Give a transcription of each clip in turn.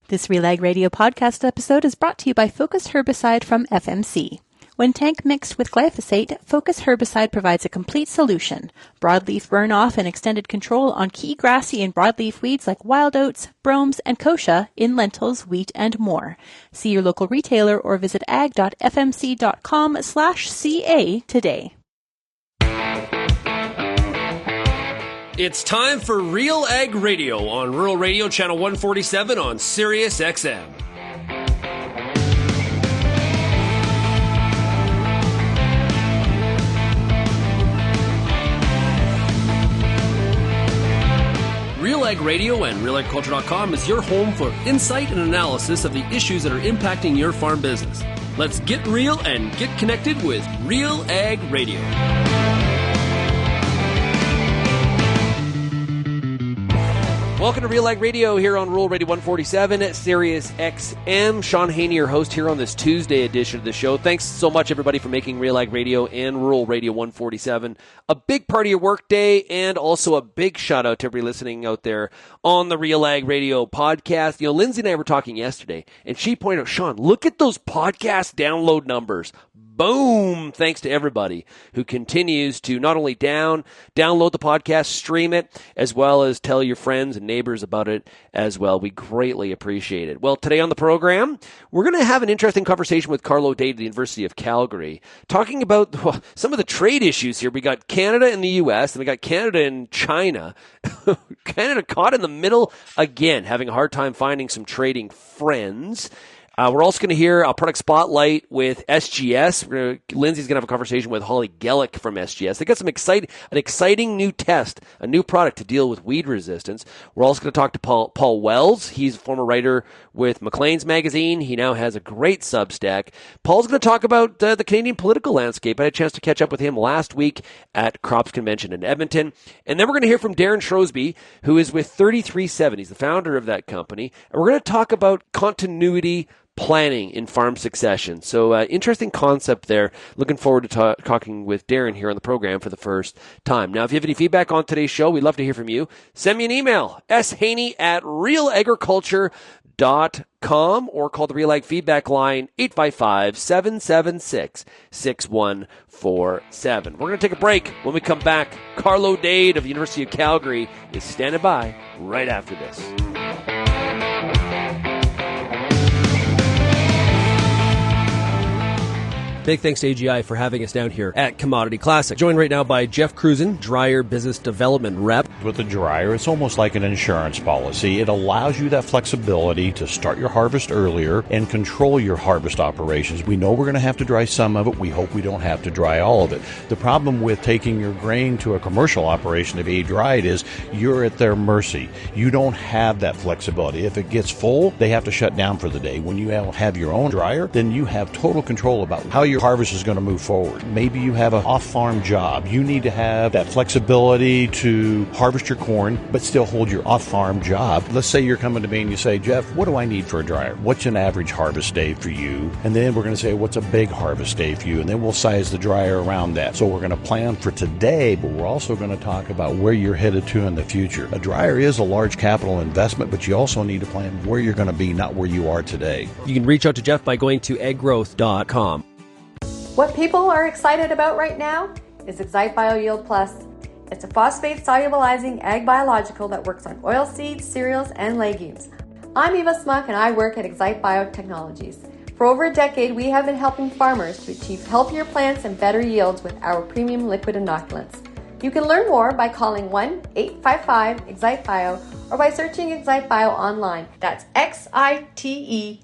This RealAg Radio podcast episode is brought to you by Focus Herbicide from FMC. When tank mixed with glyphosate, Focus Herbicide provides a complete solution. Broadleaf burn-off and extended control on key grassy and broadleaf weeds like wild oats, bromes, and kochia in lentils, wheat, and more. See your local retailer or visit ag.fmc.com/ca today. It's time for RealAg Radio on Rural Radio Channel 147 on Sirius XM. RealAg Radio and RealAgriculture.com is your home for insight and analysis of the issues that are impacting your farm business. Let's get real and get connected with RealAg Radio. Welcome to RealAg Radio here on Rural Radio 147 at Sirius XM. Shaun Haney, your host here on this Tuesday edition of the show. Thanks so much, everybody, for making RealAg Radio and Rural Radio 147 a big part of your workday, and also a big shout-out to everybody listening out there on the RealAg Radio podcast. You know, Lindsay and I were talking yesterday, and she pointed out, Shaun, look at those podcast download numbers. Boom! Thanks to everybody who continues to not only download the podcast, stream it, as well as tell your friends and neighbors about it as well. We greatly appreciate it. Well, today on the program, we're going to have an interesting conversation with Carlo Dade of the University of Calgary, talking about some of the trade issues here. We got Canada and the U.S., and we got Canada and China. Canada caught in the middle again, having a hard time finding some trading friends. We're also going to hear a product spotlight with SGS. Lindsay's going to have a conversation with Holly Gelech from SGS. They got an exciting new test, a new product to deal with weed resistance. We're also going to talk to Paul Wells. He's a former writer with Maclean's magazine. He now has a great Substack. Paul's going to talk about the Canadian political landscape. I had a chance to catch up with him last week at Crops Convention in Edmonton. And then we're going to hear from Derryn Shrosbree, who is with 3370. He's the founder of that company. And we're going to talk about continuity planning in farm succession. So interesting concept there. Looking forward to talking with Derryn here on the program for the first time. Now, if you have any feedback on today's show, we'd love to hear from you. Send me an email, shaney@realagriculture.com, or call the RealAg feedback line, 855-776-6147. We're going to take a break. When we come back, Carlo Dade of the University of Calgary is standing by right after this. Big thanks to AGI for having us down here at Commodity Classic. Joined right now by Jeff Cruzen, Dryer Business Development Rep. With a dryer, it's almost like an insurance policy. It allows you that flexibility to start your harvest earlier and control your harvest operations. We know we're going to have to dry some of it. We hope we don't have to dry all of it. The problem with taking your grain to a commercial operation to be dried is you're at their mercy. You don't have that flexibility. If it gets full, they have to shut down for the day. When you have your own dryer, then you have total control about how your harvest is going to move forward. Maybe you have an off-farm job. You need to have that flexibility to harvest your corn, but still hold your off-farm job. Let's say you're coming to me and you say, Jeff, what do I need for a dryer? What's an average harvest day for you? And then we're going to say, what's a big harvest day for you? And then we'll size the dryer around that. So we're going to plan for today, but we're also going to talk about where you're headed to in the future. A dryer is a large capital investment, but you also need to plan where you're going to be, not where you are today. You can reach out to Jeff by going to egggrowth.com. What people are excited about right now is Excite Bio Yield Plus. It's a phosphate solubilizing ag biological that works on oilseeds, cereals, and legumes. I'm Eva Smuck and I work at Excite Biotechnologies. For over a decade, we have been helping farmers to achieve healthier plants and better yields with our premium liquid inoculants. You can learn more by calling 1-855-EXCITE-BIO or by searching Excite Bio online. That's XITEBIO.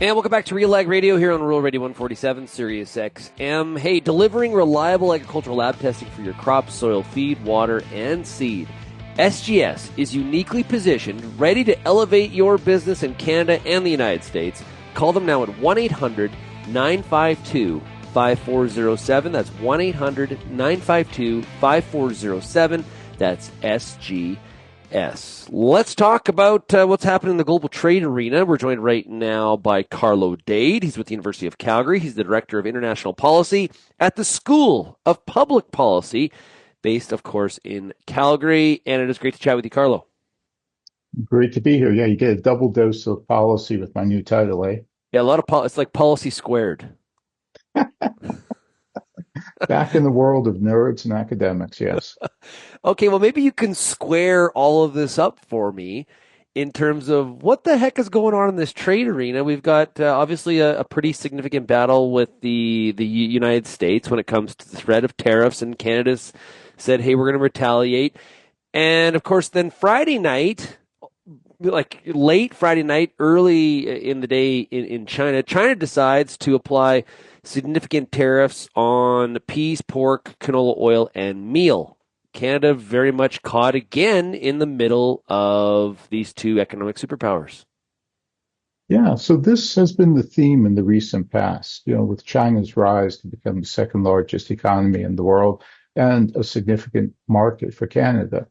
And welcome back to RealAg Radio here on Rural Radio 147, Sirius XM. Hey, delivering reliable agricultural lab testing for your crops, soil, feed, water, and seed. SGS is uniquely positioned, ready to elevate your business in Canada and the United States. Call them now at 1-800-952-5407. That's 1-800-952-5407. That's SGS. Let's talk about what's happening in the global trade arena. We're joined right now by Carlo Dade. He's with the University of Calgary. He's the Director of International Policy at the School of Public Policy. based, of course, in Calgary. And it is great to chat with you, Carlo. Great to be here. Yeah, you get a double dose of policy with my new title, eh? Yeah, a lot of it's like policy squared. Back in the world of nerds and academics, yes. Okay, well, maybe you can square all of this up for me in terms of what the heck is going on in this trade arena. We've got obviously a pretty significant battle with the United States when it comes to the threat of tariffs, and Canada's said, hey, we're going to retaliate. And of course, then Friday night, like late Friday night, early in the day in China, China decides to apply significant tariffs on peas, pork, canola oil, and meal. Canada very much caught again in the middle of these two economic superpowers. Yeah, so this has been the theme in the recent past, with China's rise to become the second largest economy in the world and a significant market for Canada.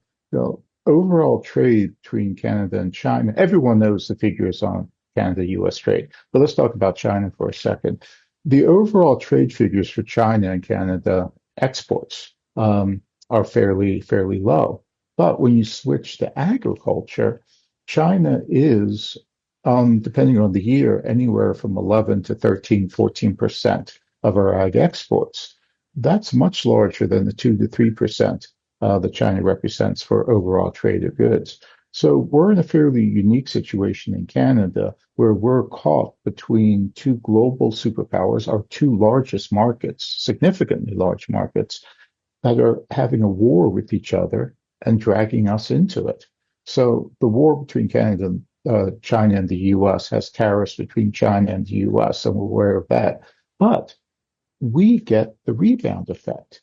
Overall trade between Canada and China, everyone knows the figures on Canada-US trade, but let's talk about China for a second. The overall trade figures for China and Canada exports are fairly low. But when you switch to agriculture, China is, depending on the year, anywhere from 11 to 13, 14% of our ag exports. That's much larger than the 2 to 3% that China represents for overall trade of goods. So we're in a fairly unique situation in Canada where we're caught between two global superpowers, our two largest markets, significantly large markets, that are having a war with each other and dragging us into it. So the war between Canada and China and the U.S. has tariffs between China and the U.S., and we're aware of that. But we get the rebound effect.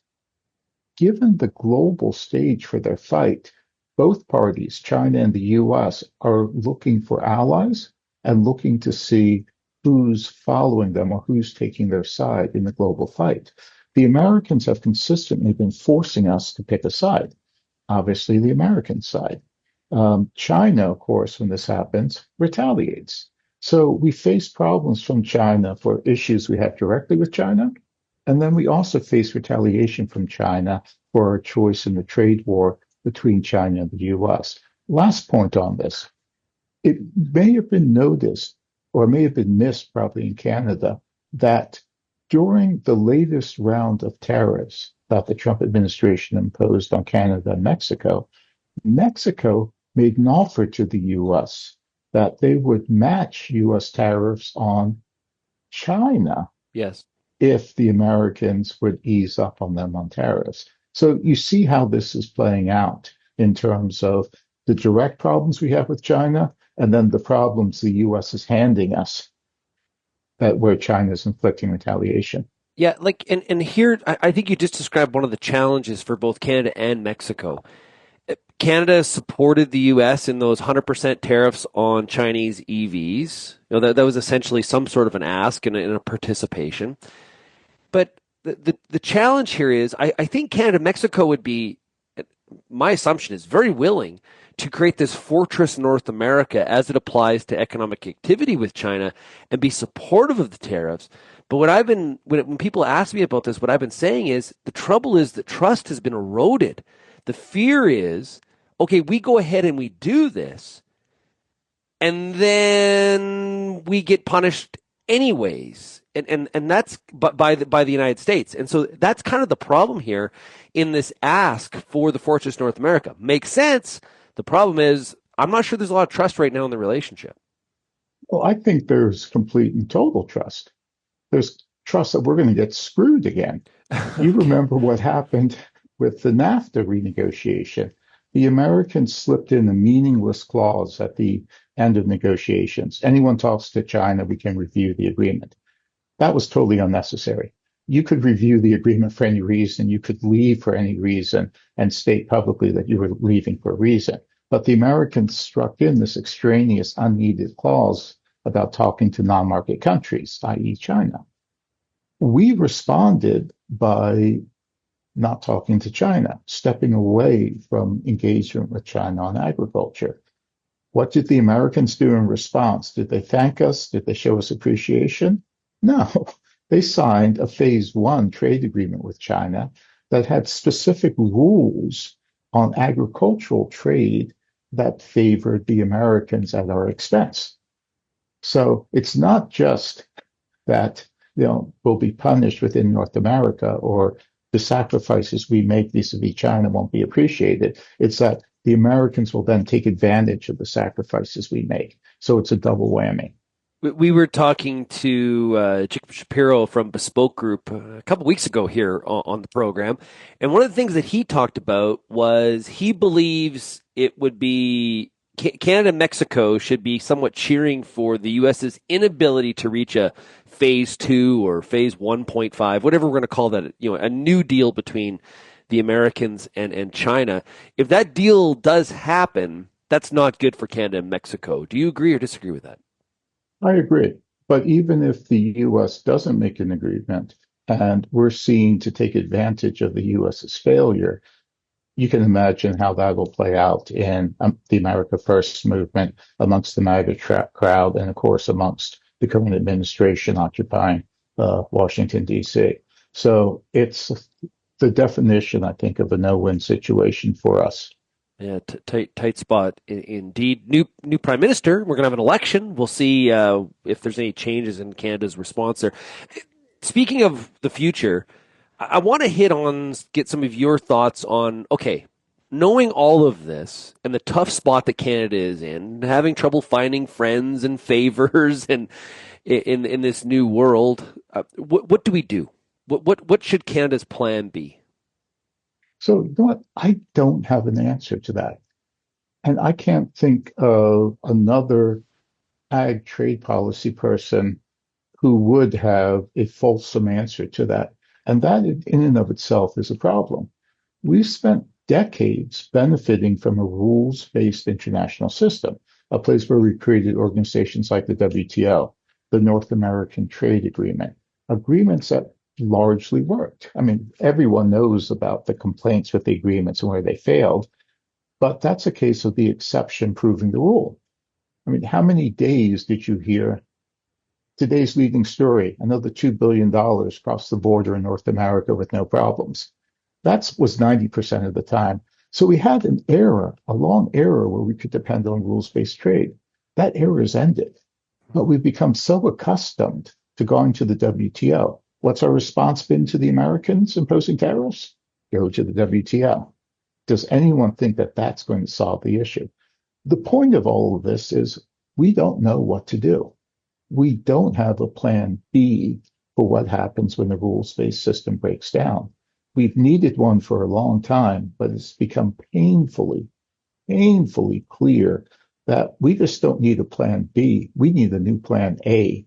Given the global stage for their fight, both parties, China and the U.S., are looking for allies and looking to see who's following them or who's taking their side in the global fight. The Americans have consistently been forcing us to pick a side, obviously the American side. China, of course, when this happens, retaliates. So we face problems from China for issues we have directly with China, and then we also face retaliation from China for our choice in the trade war between China and the U.S. Last point on this. It may have been noticed, or may have been missed probably in Canada, that during the latest round of tariffs that the Trump administration imposed on Canada and Mexico, Mexico made an offer to the U.S. that they would match U.S. tariffs on China. Yes. If the Americans would ease up on them on tariffs. So you see how this is playing out in terms of the direct problems we have with China and then the problems the U.S. is handing us where China is inflicting retaliation. Yeah, and here, I think you just described one of the challenges for both Canada and Mexico. Canada supported the U.S. in those 100% tariffs on Chinese EVs. That was essentially some sort of an ask and a participation. But the challenge here is, I think Canada, Mexico would be, my assumption is, very willing to create this fortress North America as it applies to economic activity with China and be supportive of the tariffs. But when people ask me about this, what I've been saying is the trouble is that trust has been eroded. The fear is, okay, we go ahead and we do this, and then we get punished anyways. And that's by the United States. And so that's kind of the problem here in this ask for the Fortress North America. Makes sense. The problem is I'm not sure there's a lot of trust right now in the relationship. Well, I think there's complete and total trust. There's trust that we're going to get screwed again. You remember what happened with the NAFTA renegotiation. The Americans slipped in a meaningless clause at the end of negotiations. Anyone talks to China, we can review the agreement. That was totally unnecessary. You could review the agreement for any reason. You could leave for any reason and state publicly that you were leaving for a reason. But the Americans struck in this extraneous, unneeded clause about talking to non-market countries, i.e. China. We responded by not talking to China, stepping away from engagement with China on agriculture. What did the Americans do in response? Did they thank us? Did they show us appreciation? No. They signed a phase one trade agreement with China that had specific rules on agricultural trade that favored the Americans at our expense. So it's not just that, we'll be punished within North America, or the sacrifices we make vis-a-vis China won't be appreciated. It's that the Americans will then take advantage of the sacrifices we make. So it's a double whammy. We were talking to Jacob Shapiro from Bespoke Group a couple weeks ago here on the program. And one of the things that he talked about was he believes it would be Canada and Mexico should be somewhat cheering for the U.S.'s inability to reach a phase 2 or phase 1.5, whatever we're going to call that, a new deal between the Americans and China. If that deal does happen, that's not good for Canada and Mexico. Do you agree or disagree with that? I agree. But even if the U.S. doesn't make an agreement and we're seen to take advantage of the U.S.'s failure, you can imagine how that will play out in the America First movement amongst the MAGA crowd and, of course, amongst the current administration occupying Washington, D.C. So it's the definition, I think, of a no-win situation for us. Yeah, tight spot indeed. New prime minister. We're going to have an election. We'll see if there's any changes in Canada's response there. Speaking of the future, I want to get some of your thoughts on, okay, knowing all of this and the tough spot that Canada is in, having trouble finding friends and favors and in this new world, what do we do? What should Canada's plan be? So, you know what? I don't have an answer to that. And I can't think of another ag trade policy person who would have a fulsome answer to that. And that in and of itself is a problem. We've spent decades benefiting from a rules-based international system, a place where we created organizations like the WTO, the North American Trade Agreement, agreements that largely worked. I mean, everyone knows about the complaints with the agreements and where they failed, but that's a case of the exception proving the rule. I mean, how many days did you hear today's leading story, another $2 billion crossed the border in North America with no problems? That was 90% of the time. So we had a long era where we could depend on rules-based trade. That era has ended, but we've become so accustomed to going to the WTO. What's our response been to the Americans imposing tariffs? Go to the WTO. Does anyone think that that's going to solve the issue? The point of all of this is we don't know what to do. We don't have a plan B for what happens when the rules-based system breaks down. We've needed one for a long time, but it's become painfully clear that we just don't need a plan B. We need a new plan A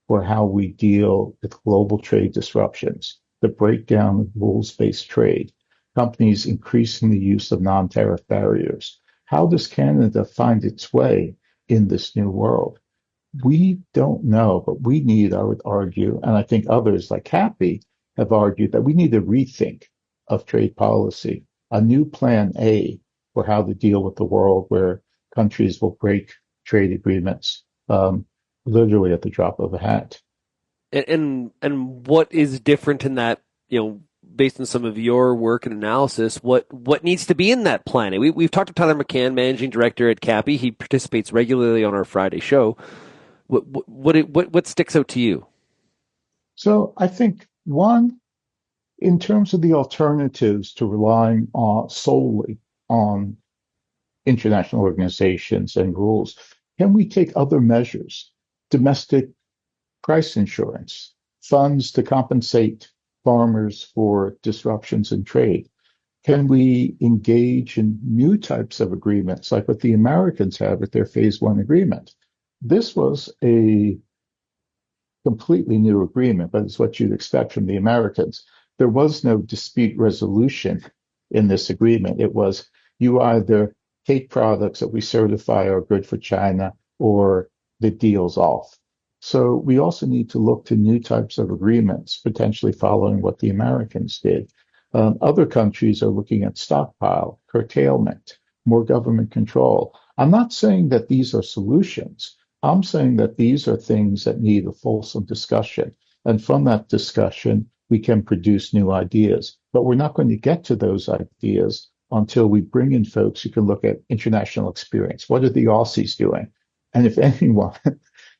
for how we deal with global trade disruptions, the breakdown of rules-based trade, companies increasing the use of non-tariff barriers. How does Canada find its way in this new world? We don't know, but we need, I would argue, and I think others like Happy have argued that we need a rethink of trade policy, a new plan A for how to deal with the world where countries will break trade agreements literally at the drop of a hat. And what is different in that, based on some of your work and analysis, what needs to be in that plan? We've talked to Tyler McCann, managing director at CAPI. He participates regularly on our Friday show. What sticks out to you? So I think, one, in terms of the alternatives to relying solely on international organizations and rules, can we take other measures? Domestic price insurance, funds to compensate farmers for disruptions in trade. Can we engage in new types of agreements like what the Americans have with their phase 1 agreement? This was a completely new agreement, but it's what you'd expect from the Americans. There was no dispute resolution in this agreement. It was you either take products that we certify are good for China or the deal's off. So we also need to look to new types of agreements, potentially following what the Americans did. Other countries are looking at stockpile, curtailment, more government control. I'm not saying that these are solutions. I'm saying that these are things that need a fulsome discussion. And from that discussion, we can produce new ideas. But we're not going to get to those ideas until we bring in folks who can look at international experience. What are the Aussies doing? And if anyone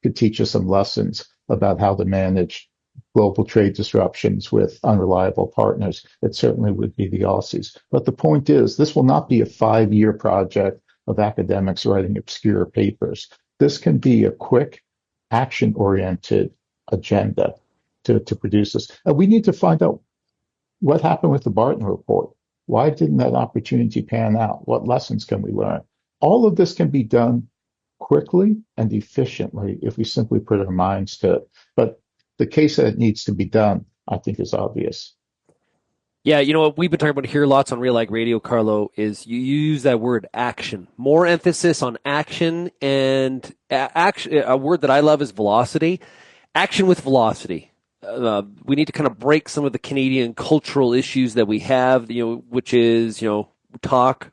could teach us some lessons about how to manage global trade disruptions with unreliable partners, it certainly would be the Aussies. But the point is, this will not be a 5-year project of academics writing obscure papers. This can be a quick, action-oriented agenda to produce this. And we need to find out what happened with the Barton Report. Why didn't that opportunity pan out? What lessons can we learn? All of this can be done quickly and efficiently if we simply put our minds to it. But the case that it needs to be done, I think, is obvious. Yeah, you know what we've been talking about here lots on RealAg Radio, Carlo, is you use that word action. More emphasis on action, and action. A word that I love is velocity. Action with velocity. We need to kind of break some of the Canadian cultural issues that we have, which is, talk,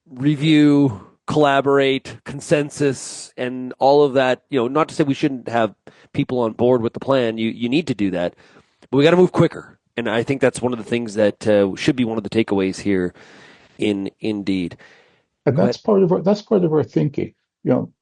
review, collaborate, consensus, and all of that. Not to say we shouldn't have people on board with the plan. You need to do that, but we got to move quicker. And I think that's one of the things that should be one of the takeaways here. Indeed, and that's part of our thinking.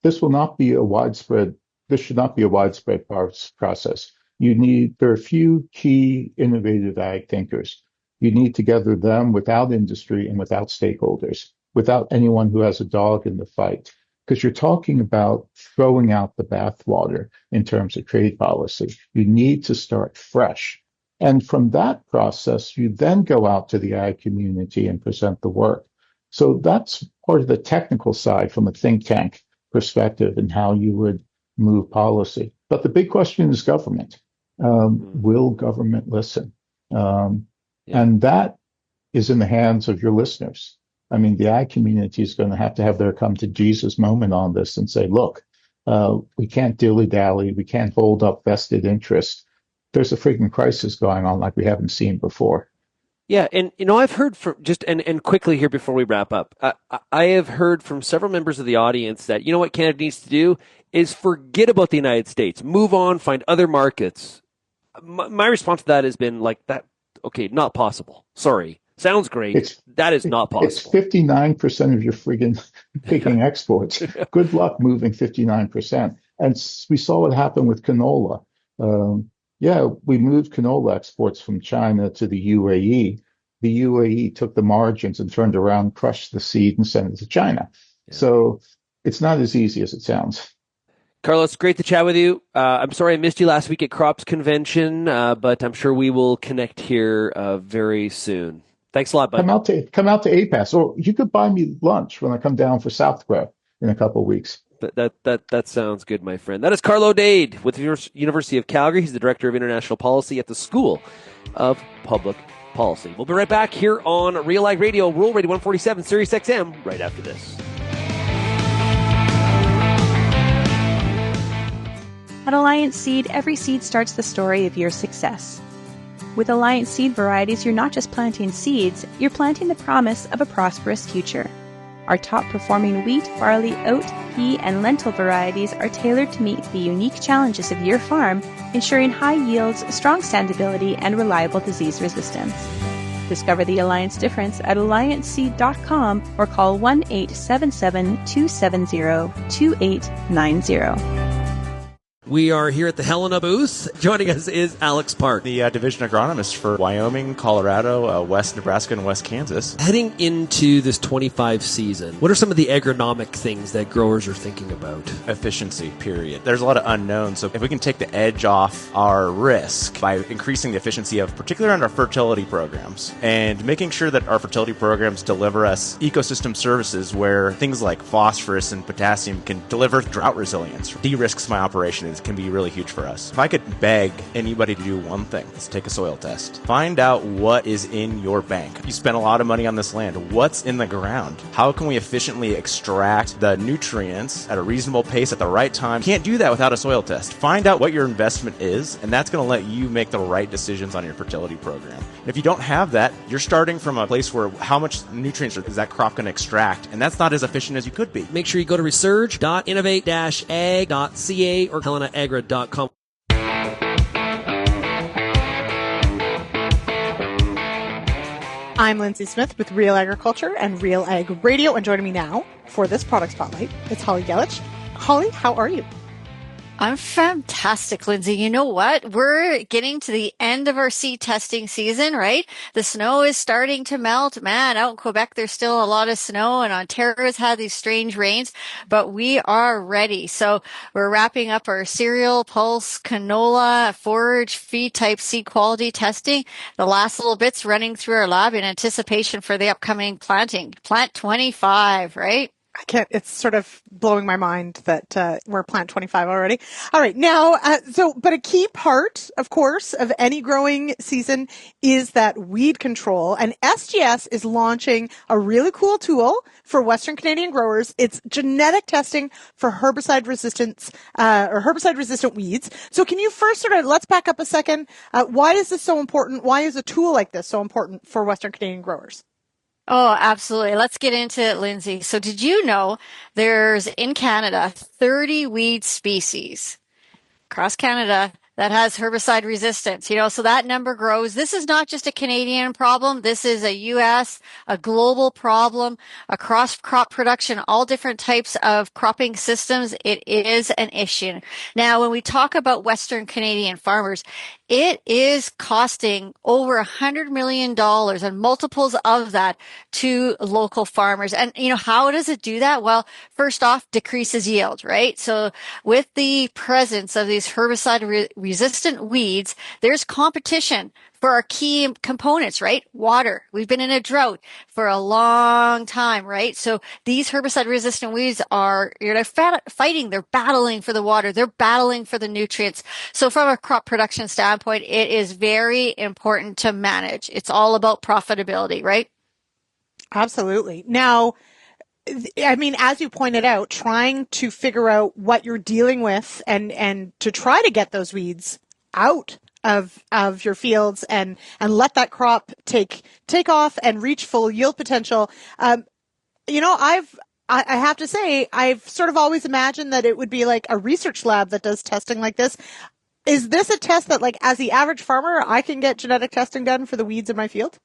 This will not be a widespread. This should not be a widespread process. There are a few key innovative ag thinkers. You need to gather them without industry and without stakeholders, without anyone who has a dog in the fight, because you're talking about throwing out the bathwater in terms of trade policy. You need to start fresh. And from that process, you then go out to the ag community and present the work. So that's part of the technical side from a think tank perspective and how you would move policy. But the big question is government. Will government listen? And that is in the hands of your listeners. I mean, the ag community is going to have their come to Jesus moment on this and say, look, we can't dilly-dally. We can't hold up vested interest. There's a freaking crisis going on like we haven't seen before. Yeah, and I've heard from and quickly here before we wrap up, I have heard from several members of the audience that what Canada needs to do is forget about the United States, move on, find other markets. My response to that has been like that. Okay, not possible. Sorry, sounds great. That is not possible. It's 59% of your friggin' picking exports. Good luck moving 59%. And we saw what happened with canola. We moved canola exports from China to the UAE. The UAE took the margins and turned around, crushed the seed, and sent it to China. Yeah. So it's not as easy as it sounds. Carlos, great to chat with you. I'm sorry I missed you last week at Crops Convention, but I'm sure we will connect here very soon. Thanks a lot, bud. Come out to APAS, or you could buy me lunch when I come down for Southgrove in a couple of weeks. That sounds good, my friend. That is Carlo Dade with the University of Calgary. He's the Director of International Policy at the School of Public Policy. We'll be right back here on RealAg Radio, Rural Radio 147, Sirius XM, right after this. At Alliance Seed, every seed starts the story of your success. With Alliance Seed varieties, you're not just planting seeds, you're planting the promise of a prosperous future. Our top-performing wheat, barley, oat, pea, and lentil varieties are tailored to meet the unique challenges of your farm, ensuring high yields, strong standability, and reliable disease resistance. Discover the Alliance difference at allianceseed.com or call 1-877-270-2890. We are here at the Helena booth. Joining us is Alex Park, the division agronomist for Wyoming, Colorado, West Nebraska, and West Kansas. Heading into this 25 season, what are some of the agronomic things that growers are thinking about? Efficiency, period. There's a lot of unknowns, so if we can take the edge off our risk by increasing the efficiency of, particularly on our fertility programs, and making sure that our fertility programs deliver us ecosystem services where things like phosphorus and potassium can deliver drought resilience, de-risks my operation. It can be really huge for us. If I could beg anybody to do one thing, let's take a soil test. Find out what is in your bank. You spend a lot of money on this land. What's in the ground? How can we efficiently extract the nutrients at a reasonable pace at the right time? Can't do that without a soil test. Find out what your investment is, and that's going to let you make the right decisions on your fertility program. And if you don't have that, you're starting from a place where how much nutrients is that crop going to extract, and that's not as efficient as you could be. Make sure you go to research.innovate-ag.ca or HelenaAgra.com. I'm Lindsay Smith with Real Agriculture and RealAg Radio, and joining me now for this product spotlight, it's Holly Gelech. Holly, how are you? I'm fantastic, Lindsay. You know what? We're getting to the end of our seed testing season, right? The snow is starting to melt. Man, out in Quebec, there's still a lot of snow, and Ontario's had these strange rains, but we are ready. So we're wrapping up our cereal, pulse, canola, forage, feed type seed quality testing. The last little bits running through our lab in anticipation for the upcoming planting. Plant 25, right? I can't, it's sort of blowing my mind that we're plant 25 already. All right. Now, but a key part, of course, of any growing season is that weed control. And SGS is launching a really cool tool for Western Canadian growers. It's genetic testing for herbicide resistance, or herbicide resistant weeds. So can you first let's back up a second. Why is this so important? Why is a tool like this so important for Western Canadian growers? Oh, absolutely. Let's get into it, Lindsay. So did you know there's in Canada 30 weed species across Canada that has herbicide resistance? So that number grows. This is not just a Canadian problem. This is a U.S., a global problem across crop production, all different types of cropping systems. It is an issue. Now, when we talk about Western Canadian farmers, it is costing over $100 million and multiples of that to local farmers. And, how does it do that? Well, first off, decreases yield, right? So with the presence of these herbicide resistant weeds, there's competition for our key components, right? Water. We've been in a drought for a long time, right? So these herbicide resistant weeds are, fighting, they're battling for the water, they're battling for the nutrients. So from a crop production standpoint, it is very important to manage. It's all about profitability, right? Absolutely. Now, I mean, as you pointed out, trying to figure out what you're dealing with and to try to get those weeds out of your fields and let that crop take off and reach full yield potential. I have to say, I've sort of always imagined that it would be like a research lab that does testing like this. Is this a test that, like, as the average farmer, I can get genetic testing done for the weeds in my field?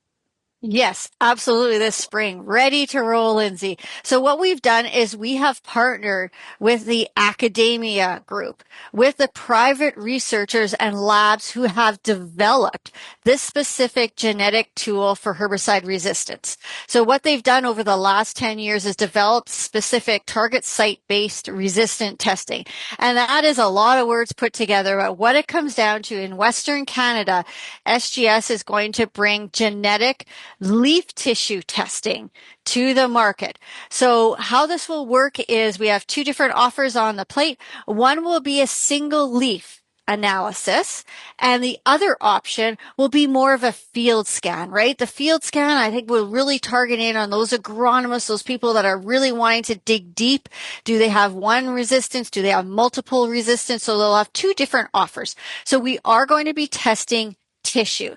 Yes, absolutely. This spring, ready to roll, Lindsay. So what we've done is we have partnered with the academia group, with the private researchers and labs who have developed this specific genetic tool for herbicide resistance. So what they've done over the last 10 years is develop specific target site-based resistant testing. And that is a lot of words put together. But what it comes down to in Western Canada, SGS is going to bring genetic leaf tissue testing to the market. So how this will work is we have two different offers on the plate. One will be a single leaf analysis, and the other option will be more of a field scan, right? The field scan, I think, will really target in on those agronomists, those people that are really wanting to dig deep. Do they have one resistance? Do they have multiple resistance? So they'll have two different offers. So we are going to be testing tissue.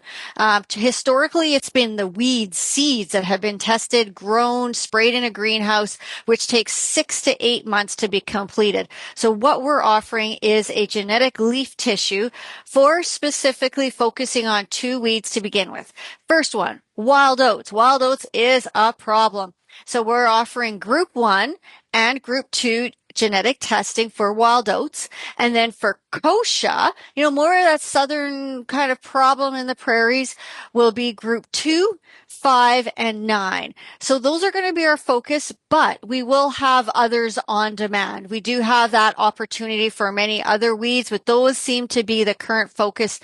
Historically, it's been the weeds, seeds that have been tested, grown, sprayed in a greenhouse, which takes 6 to 8 months to be completed. So what we're offering is a genetic leaf tissue for specifically focusing on two weeds to begin with. First one, wild oats. Wild oats is a problem. So we're offering group 1 and group 2 genetic testing for wild oats. And then for kochia, more of that southern kind of problem in the prairies will be group 2, 5, and 9. So those are going to be our focus, but we will have others on demand. We do have that opportunity for many other weeds, but those seem to be the current focus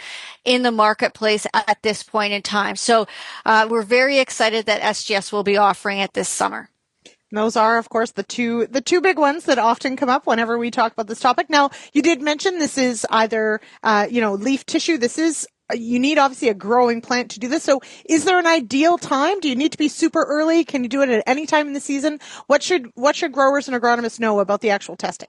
in the marketplace at this point in time. So we're very excited that SGS will be offering it this summer. Those are, of course, the two big ones that often come up whenever we talk about this topic. Now, you did mention this is either, leaf tissue. This is, you need obviously a growing plant to do this. So is there an ideal time? Do you need to be super early? Can you do it at any time in the season? What should growers and agronomists know about the actual testing?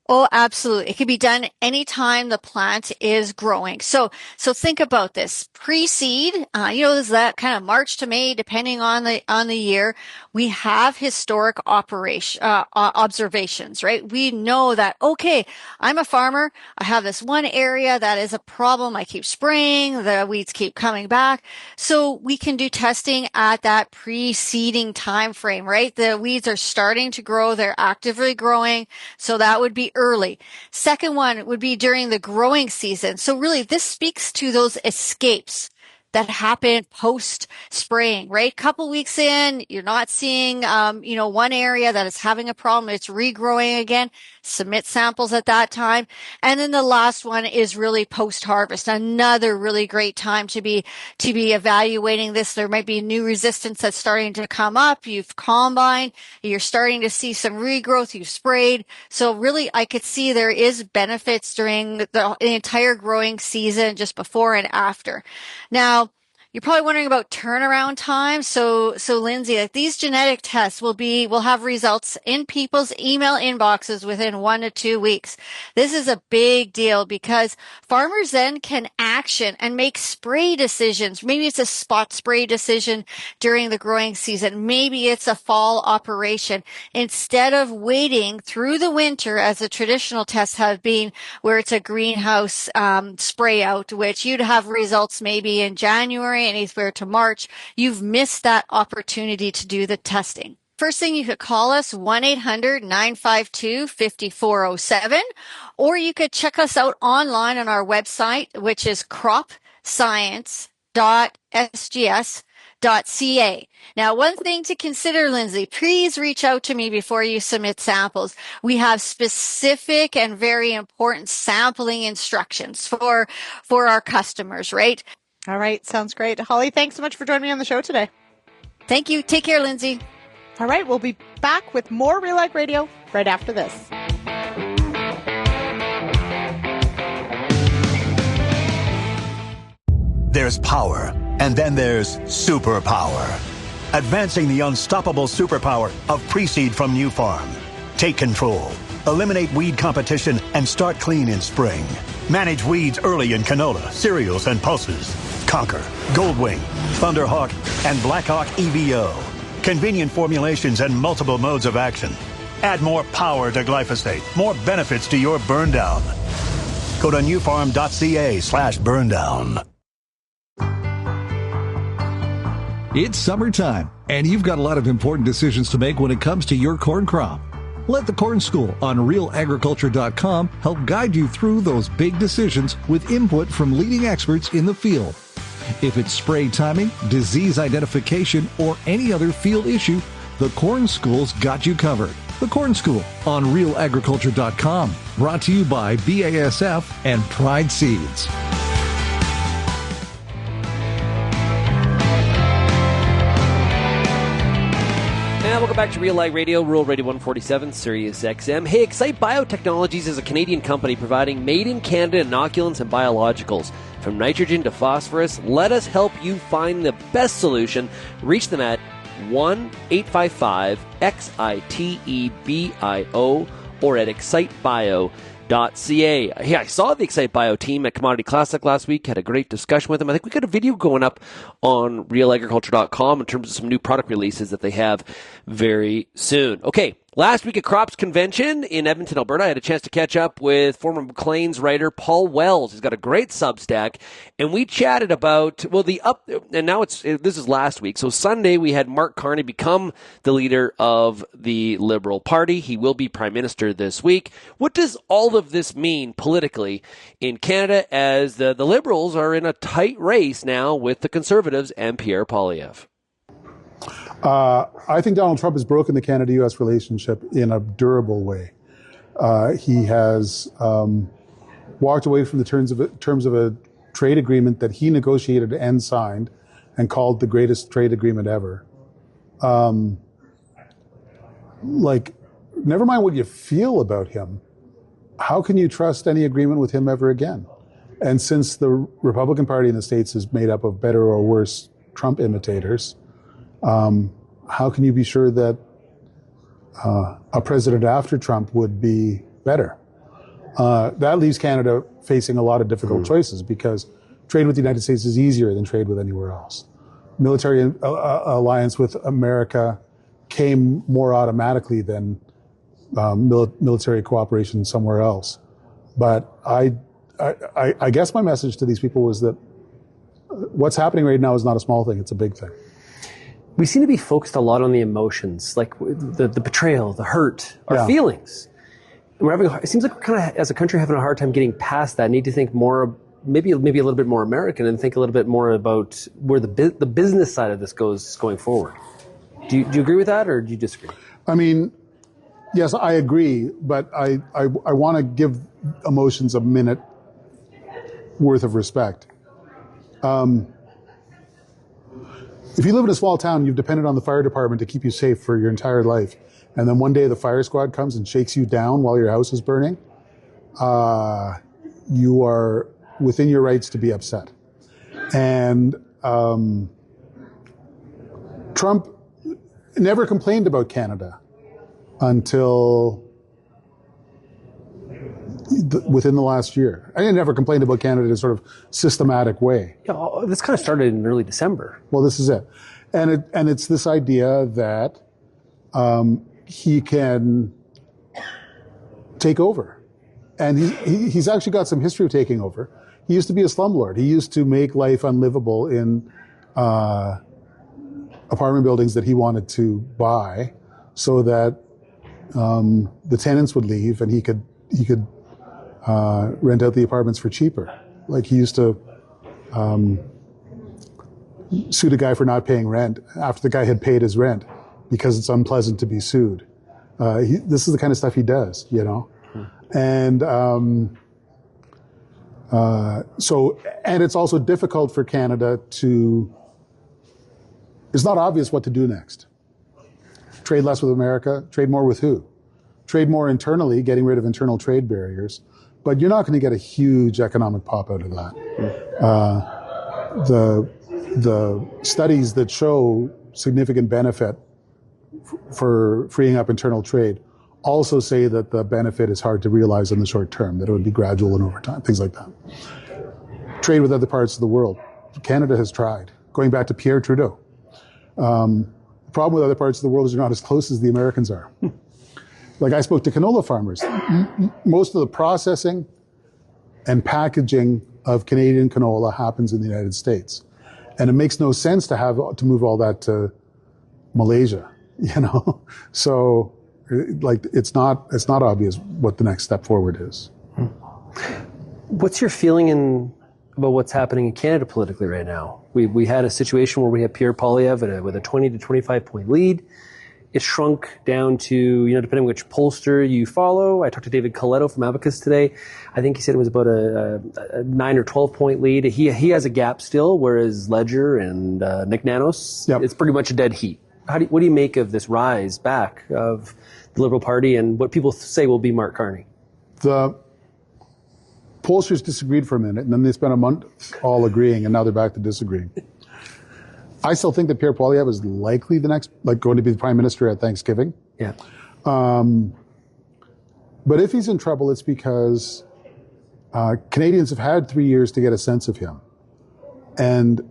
Oh, absolutely. It can be done anytime the plant is growing. So think about this. Pre-seed, is that kind of March to May, depending on the year. We have historic observations, right? We know that, okay, I'm a farmer. I have this one area that is a problem. I keep spraying. The weeds keep coming back. So we can do testing at that pre-seeding time frame, right? The weeds are starting to grow. They're actively growing. So that would be early. Second one would be during the growing season. So really this speaks to those escapes that happen post spraying, right? Couple weeks in, you're not seeing, one area that is having a problem. It's regrowing again. Submit samples at that time. And then the last one is really post harvest. Another really great time to be evaluating this. There might be new resistance that's starting to come up. You've combined, you're starting to see some regrowth. You've sprayed. So really I could see there is benefits during the entire growing season, just before and after. Now, you're probably wondering about turnaround time. So Lindsay, like these genetic tests will have results in people's email inboxes within 1 to 2 weeks. This is a big deal because farmers then can action and make spray decisions. Maybe it's a spot spray decision during the growing season. Maybe it's a fall operation. Instead of waiting through the winter as the traditional tests have been, where it's a greenhouse spray out, which you'd have results maybe in January anywhere to March, you've missed that opportunity to do the testing. First thing, you could call us 1-800-952-5407, or you could check us out online on our website, which is cropscience.sgs.ca. Now, one thing to consider, Lindsay, please reach out to me before you submit samples. We have specific and very important sampling instructions for our customers, right? All right. Sounds great. Holly, thanks so much for joining me on the show today. Thank you. Take care, Lindsay. All right. We'll be back with more RealAg Radio right after this. There's power, and then there's superpower. Advancing the unstoppable superpower of pre-seed from New Farm. Take control. Eliminate weed competition and start clean in spring. Manage weeds early in canola, cereals, and pulses. Conquer, Goldwing, Thunderhawk, and Blackhawk EVO. Convenient formulations and multiple modes of action. Add more power to glyphosate, more benefits to your burn down. Go to newfarm.ca/burndown. It's summertime, and you've got a lot of important decisions to make when it comes to your corn crop. Let the Corn School on RealAgriculture.com help guide you through those big decisions with input from leading experts in the field. If it's spray timing, disease identification, or any other field issue, the Corn School's got you covered. The Corn School on RealAgriculture.com, brought to you by BASF and Pride Seeds. Welcome back to RealAg Radio, Rural Radio 147, Sirius XM. Hey, Excite Biotechnologies is a Canadian company providing made-in-Canada inoculants and biologicals. From nitrogen to phosphorus, let us help you find the best solution. Reach them at 1-855-XITEBIO or at excitebio.ca. Hey, I saw the Excite Bio team at Commodity Classic last week, had a great discussion with them. I think we got a video going up on realagriculture.com in terms of some new product releases that they have very soon. Okay, last week at Crops Convention in Edmonton, Alberta, I had a chance to catch up with former Maclean's writer Paul Wells. He's got a great Substack, and we chatted about, and now this is last week. So Sunday we had Mark Carney become the leader of the Liberal Party. He will be Prime Minister this week. What does all of this mean politically in Canada as the Liberals are in a tight race now with the Conservatives and Pierre Poilievre? I think Donald Trump has broken the Canada-U.S. relationship in a durable way. He has walked away from the terms of a trade agreement that he negotiated and signed and called the greatest trade agreement ever. Never mind what you feel about him, how can you trust any agreement with him ever again? And since the Republican Party in the States is made up of better or worse Trump imitators, how can you be sure that a president after Trump would be better? That leaves Canada facing a lot of difficult choices because trade with the United States is easier than trade with anywhere else. Military alliance with America came more automatically than military cooperation somewhere else. But I guess my message to these people was that what's happening right now is not a small thing, it's a big thing. We seem to be focused a lot on the emotions, like the betrayal, the hurt, our feelings. It seems like we're kind of, as a country, having a hard time getting past that. Need to think more, maybe a little bit more American, and think a little bit more about where the business side of this goes going forward. Do you agree with that, or do you disagree? I mean, yes, I agree, but I want to give emotions a minute worth of respect. If you live in a small town, you've depended on the fire department to keep you safe for your entire life. And then one day the fire squad comes and shakes you down while your house is burning. You are within your rights to be upset. And Trump never complained about Canada until within the last year. I never complained about Canada in a sort of systematic way. Yeah, this kind of started in early December. Well, this is it. And it's this idea that he can take over. And he's actually got some history of taking over. He used to be a slumlord. He used to make life unlivable in apartment buildings that he wanted to buy so that the tenants would leave and he could rent out the apartments for cheaper. Like he used to sued a guy for not paying rent after the guy had paid his rent because it's unpleasant to be sued. This is the kind of stuff he does, you know? And and it's also difficult for Canada it's not obvious what to do next. Trade less with America, trade more with who? Trade more internally, getting rid of internal trade barriers. But you're not going to get a huge economic pop out of that. The studies that show significant benefit for freeing up internal trade also say that the benefit is hard to realize in the short term, that it would be gradual and over time, things like that. Trade with other parts of the world. Canada has tried, going back to Pierre Trudeau. The problem with other parts of the world is you're not as close as the Americans are. Like I spoke to canola farmers. Most of the processing and packaging of Canadian canola happens in the United States. And it makes no sense to move all that to Malaysia, you know? So like it's not obvious what the next step forward is. What's your feeling about what's happening in Canada politically right now? We had a situation where we had Pierre Poilievre with a 20 to 25 point lead. It shrunk down to, depending on which pollster you follow. I talked to David Coletto from Abacus today. I think he said it was about a 9 or 12 point lead. He has a gap still, whereas Ledger and Nick Nanos, it's pretty much a dead heat. What do you make of this rise back of the Liberal Party and what people say will be Mark Carney? The pollsters disagreed for a minute, and then they spent a month all agreeing, and now they're back to disagreeing. I still think that Pierre Poilievre is likely the next, going to be the prime minister at Thanksgiving. Yeah. But if he's in trouble, it's because Canadians have had 3 years to get a sense of him. And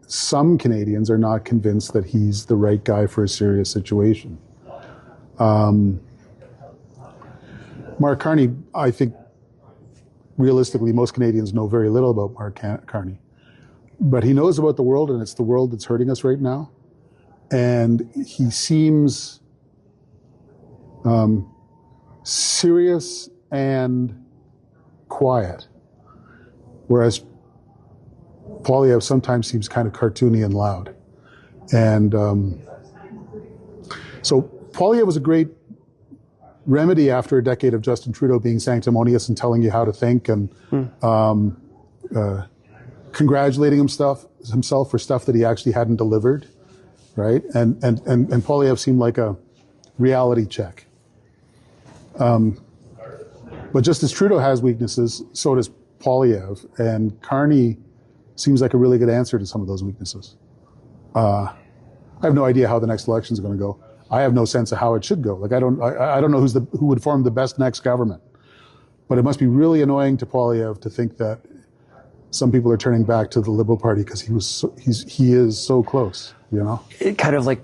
some Canadians are not convinced that he's the right guy for a serious situation. Mark Carney, I think, realistically, most Canadians know very little about Mark Carney. But he knows about the world, and it's the world that's hurting us right now. And he seems serious and quiet, whereas Poilievre sometimes seems kind of cartoony and loud. And so Poilievre was a great remedy after a decade of Justin Trudeau being sanctimonious and telling you how to think and congratulating himself for stuff that he actually hadn't delivered, right? And Poilievre seemed like a reality check. But just as Trudeau has weaknesses, so does Poilievre, and Carney seems like a really good answer to some of those weaknesses. I have no idea how the next election is going to go. I have no sense of how it should go. I don't know who would form the best next government. But it must be really annoying to Poilievre to think that some people are turning back to the Liberal Party because he is so close, you know? It kind of like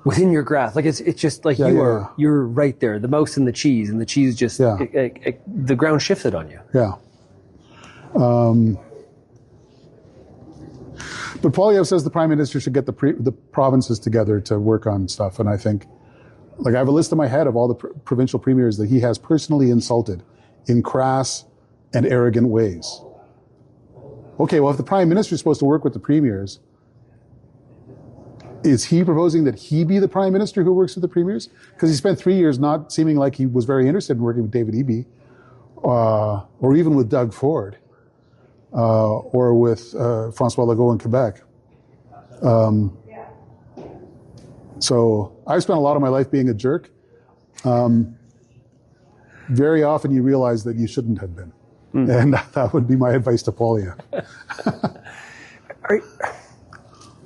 within your grasp. Like it's just like you're right there, the mouse and the cheese just, the ground shifted on you. Yeah. But Poilievre says the Prime Minister should get the provinces together to work on stuff. And I think, like, I have a list in my head of all the provincial premiers that he has personally insulted in crass and arrogant ways. Okay, well, if the Prime Minister is supposed to work with the premiers, is he proposing that he be the Prime Minister who works with the premiers? Because he spent 3 years not seeming like he was very interested in working with David Eby, or even with Doug Ford, or with François Legault in Quebec. So I've spent a lot of my life being a jerk. Very often you realize that you shouldn't have been. And that would be my advice to Poilievre.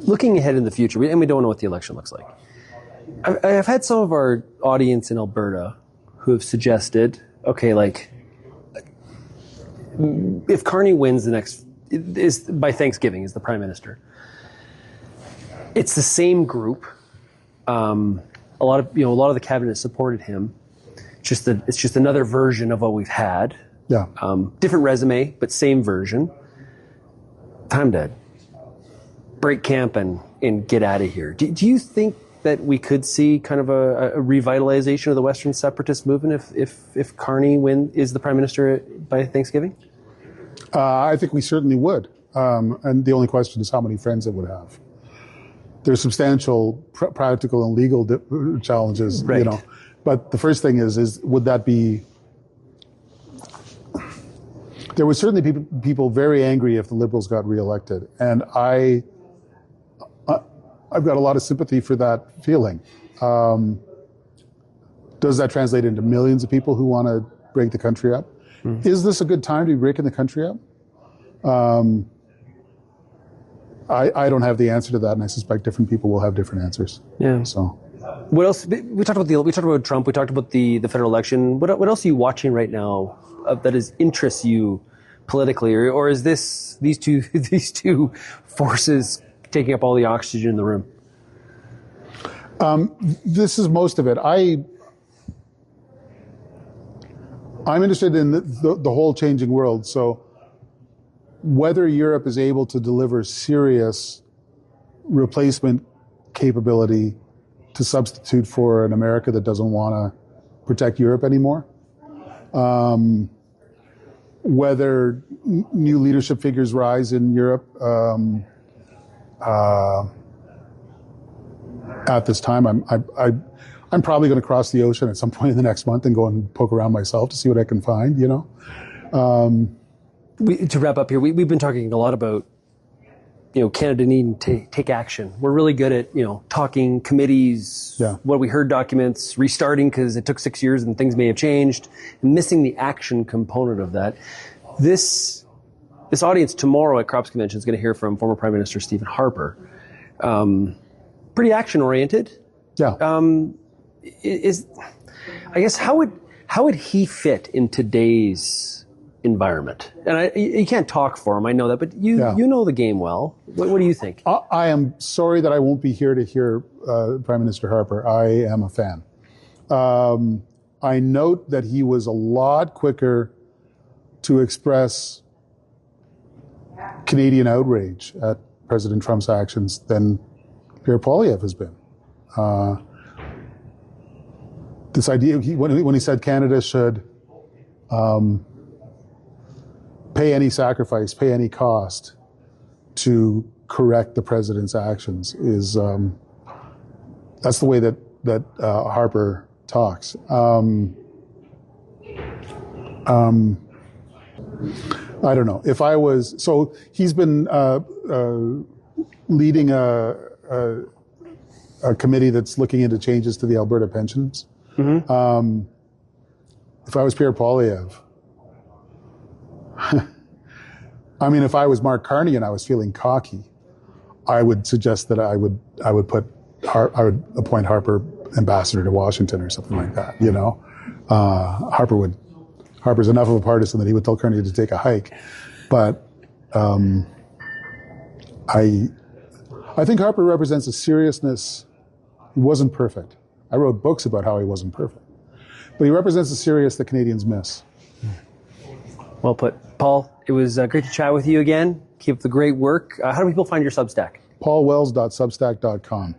Looking ahead in the future, and we don't know what the election looks like. I've had some of our audience in Alberta who have suggested, okay, like, if Carney wins by Thanksgiving is the Prime Minister, it's the same group. A lot of the cabinet supported him. It's just another version of what we've had. Yeah. Different resume, but same version. Time to break camp and get out of here. Do you think that we could see kind of a revitalization of the Western separatist movement if Carney is the Prime Minister by Thanksgiving? I think we certainly would. And the only question is how many friends it would have. There's substantial practical and legal challenges, right. You know. But the first thing is would that be... There would certainly be people very angry if the Liberals got reelected. And I've got a lot of sympathy for that feeling. Does that translate into millions of people who want to break the country up? Is this a good time to be breaking the country up? I don't have the answer to that, and I suspect different people will have different answers. Yeah. So, what else? We talked about Trump. We talked about the federal election. What else are you watching right now that interests you politically, or is these two forces taking up all the oxygen in the room? This is most of it. I'm interested in the whole changing world. So whether Europe is able to deliver serious replacement capability to substitute for an America that doesn't want to protect Europe anymore, whether new leadership figures rise in Europe at this time. I'm probably going to cross the ocean at some point in the next month and go and poke around myself to see what I can find, you know. To wrap up here, we've been talking a lot about, Canada needing to take action. We're really good at, talking committees, what we heard documents, restarting because it took 6 years and things may have changed, and missing the action component of that. This audience tomorrow at Crops Convention is going to hear from former Prime Minister Stephen Harper. Pretty action-oriented. Yeah. I guess how would he fit in today's environment? And you can't talk for him, I know that, but you know the game well. What do you think? I am sorry that I won't be here to hear Prime Minister Harper. I am a fan. I note that he was a lot quicker to express Canadian outrage at President Trump's actions than Pierre Poilievre has been. This idea, when he said Canada should pay any sacrifice, pay any cost to correct the president's actions, is that's the way that Harper talks. I don't know. If I was, so he's been leading a committee that's looking into changes to the Alberta pensions. Mm-hmm. If I was Pierre Poilievre, I mean, if I was Mark Carney and I was feeling cocky, I would suggest that I would appoint Harper ambassador to Washington or something like that. Harper would Harper's enough of a partisan that he would tell Kearney to take a hike. But I think Harper represents a seriousness. He wasn't perfect. I wrote books about how he wasn't perfect. But he represents a serious that Canadians miss. Well put. Paul, it was great to chat with you again. Keep up the great work. How do people find your Substack? paulwells.substack.com.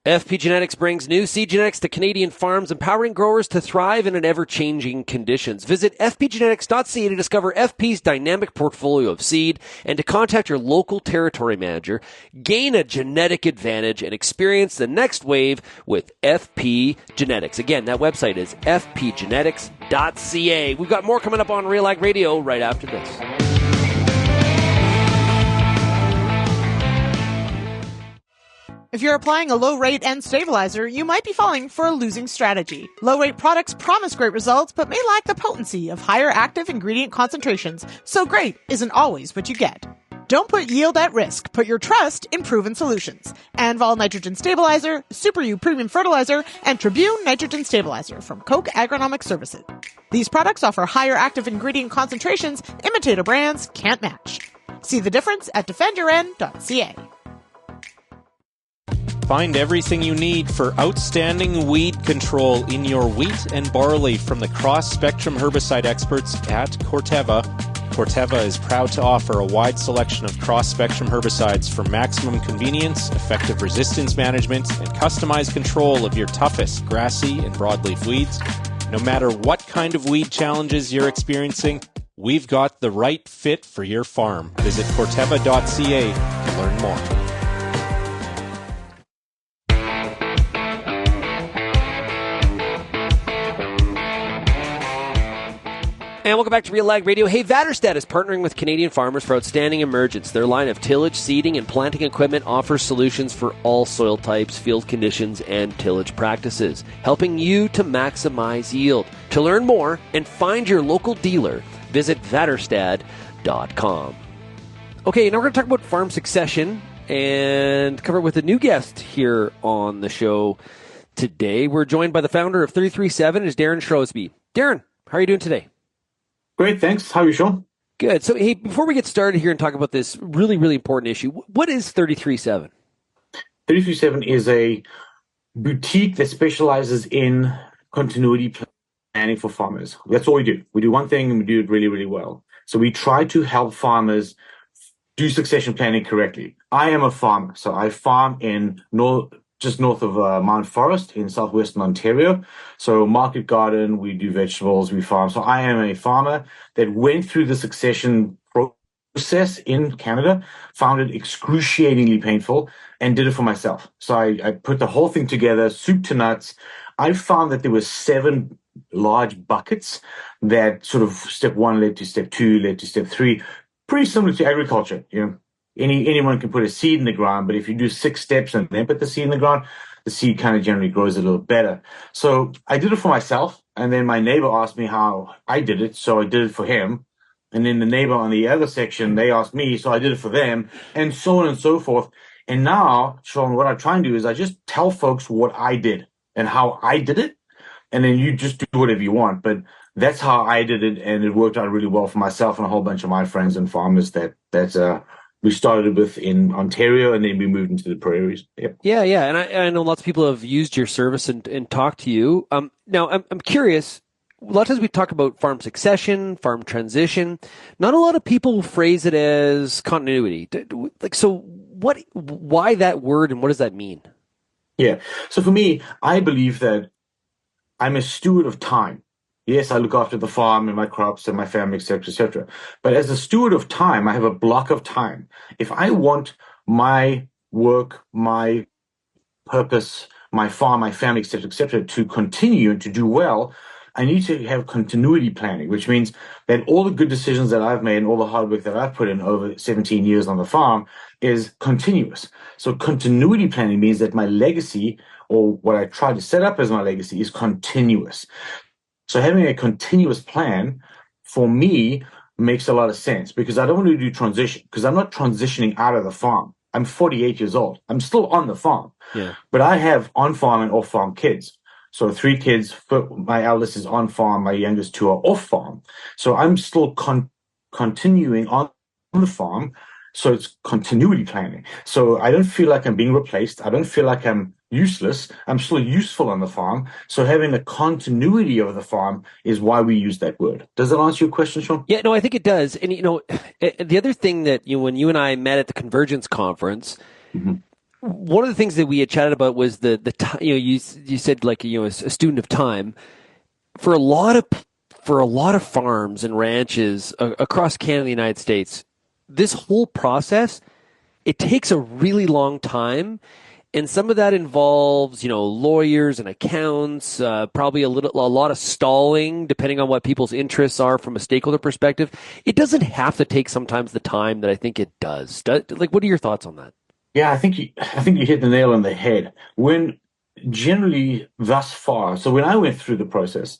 FP Genetics brings new seed genetics to Canadian farms, empowering growers to thrive in an ever-changing conditions. Visit fpgenetics.ca to discover FP's dynamic portfolio of seed and to contact your local territory manager. Gain a genetic advantage and experience the next wave with FP Genetics. Again, that website is fpgenetics.ca. We've got more coming up on RealAg Radio right after this. If you're applying a low-rate N stabilizer, you might be falling for a losing strategy. Low-rate products promise great results, but may lack the potency of higher active ingredient concentrations, so great isn't always what you get. Don't put yield at risk. Put your trust in proven solutions. Anvol Nitrogen Stabilizer, Super U Premium Fertilizer, and Tribune Nitrogen Stabilizer from Koch Agronomic Services. These products offer higher active ingredient concentrations imitator brands can't match. See the difference at defendyourn.ca. Find everything you need for outstanding weed control in your wheat and barley from the cross-spectrum herbicide experts at Corteva. Corteva is proud to offer a wide selection of cross-spectrum herbicides for maximum convenience, effective resistance management, and customized control of your toughest grassy and broadleaf weeds. No matter what kind of weed challenges you're experiencing, we've got the right fit for your farm. Visit corteva.ca to learn more. And welcome back to RealAg Radio. Hey, Vatterstad is partnering with Canadian farmers for outstanding emergence. Their line of tillage, seeding, and planting equipment offers solutions for all soil types, field conditions, and tillage practices, helping you to maximize yield. To learn more and find your local dealer, visit Vatterstad.com. Okay, now we're going to talk about farm succession and cover it with a new guest here on the show today. We're joined by the founder of 337, is Derryn Shrosbree. Derryn, how are you doing today? Great, thanks. How are you, Shaun? Good. So, hey, before we get started here and talk about this really, really important issue, what is 337? 337 is a boutique that specializes in continuity planning for farmers. That's all we do. We do one thing and we do it really, really well. So we try to help farmers do succession planning correctly. I am a farmer, so I farm in just north of Mount Forest in southwestern Ontario. So market garden, we do vegetables, we farm. So I am a farmer that went through the succession process in Canada, found it excruciatingly painful, and did it for myself. So I put the whole thing together, soup to nuts. I found that there were 7 large buckets that sort of step 1 led to step 2, led to step 3, pretty similar to agriculture, you know. Anyone can put a seed in the ground, but if you do 6 steps and then put the seed in the ground, the seed kind of generally grows a little better. So I did it for myself, and then my neighbor asked me how I did it, so I did it for him. And then the neighbor on the other section, they asked me, so I did it for them, and so on and so forth. And now, Shaun, what I try and do is I just tell folks what I did and how I did it, and then you just do whatever you want. But that's how I did it, and it worked out really well for myself and a whole bunch of my friends and farmers that we started with in Ontario, and then we moved into the prairies. Yep. Yeah. And I know lots of people have used your service and talked to you. Now, I'm curious. A lot of times we talk about farm succession, farm transition. Not a lot of people phrase it as continuity. So why that word, and what does that mean? Yeah. So for me, I believe that I'm a steward of time. Yes, I look after the farm and my crops and my family, et cetera, But as a steward of time, I have a block of time. If I want my work, my purpose, my farm, my family, et cetera, to continue and to do well, I need to have continuity planning, which means that all the good decisions that I've made and all the hard work that I've put in over 17 years on the farm is continuous. So continuity planning means that my legacy, or what I try to set up as my legacy, is continuous. So having a continuous plan for me makes a lot of sense, because I don't want to do transition, because I'm not transitioning out of the farm. I'm 48 years old. I'm still on the farm, but I have on-farm and off-farm kids. So 3 kids, my eldest is on farm, my youngest 2 are off farm. So I'm still continuing on the farm. So it's continuity planning. So I don't feel like I'm being replaced. I don't feel like I'm useless. I'm still useful on the farm. So having a continuity of the farm is why we use that word. Does that answer your question, Shaun? Yeah, no, I think it does. And, the other thing that, when you and I met at the Convergence conference, one of the things that we had chatted about was the time, you said like, a student of time. For a lot of farms and ranches across Canada and the United States, this whole process, it takes a really long time. And some of that involves, lawyers and accountants, probably a lot of stalling, depending on what people's interests are from a stakeholder perspective. It doesn't have to take sometimes the time that I think it does. What are your thoughts on that? Yeah, I think you hit the nail on the head. When generally thus far, so when I went through the process,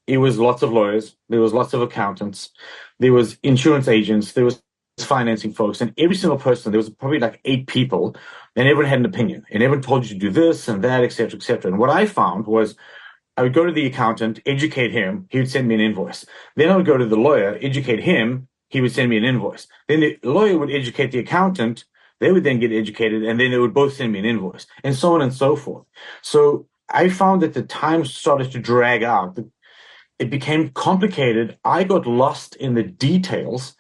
it was lots of lawyers, there was lots of accountants, there was insurance agents, there was financing folks, and every single person, there was probably like 8 people, and everyone had an opinion, and everyone told you to do this and that, et cetera, et cetera. And what I found was I would go to the accountant, educate him, he would send me an invoice. Then I would go to the lawyer, educate him, he would send me an invoice. Then the lawyer would educate the accountant, they would then get educated, and then they would both send me an invoice, and so on and so forth. So I found that the time started to drag out. It became complicated. I got lost in the details,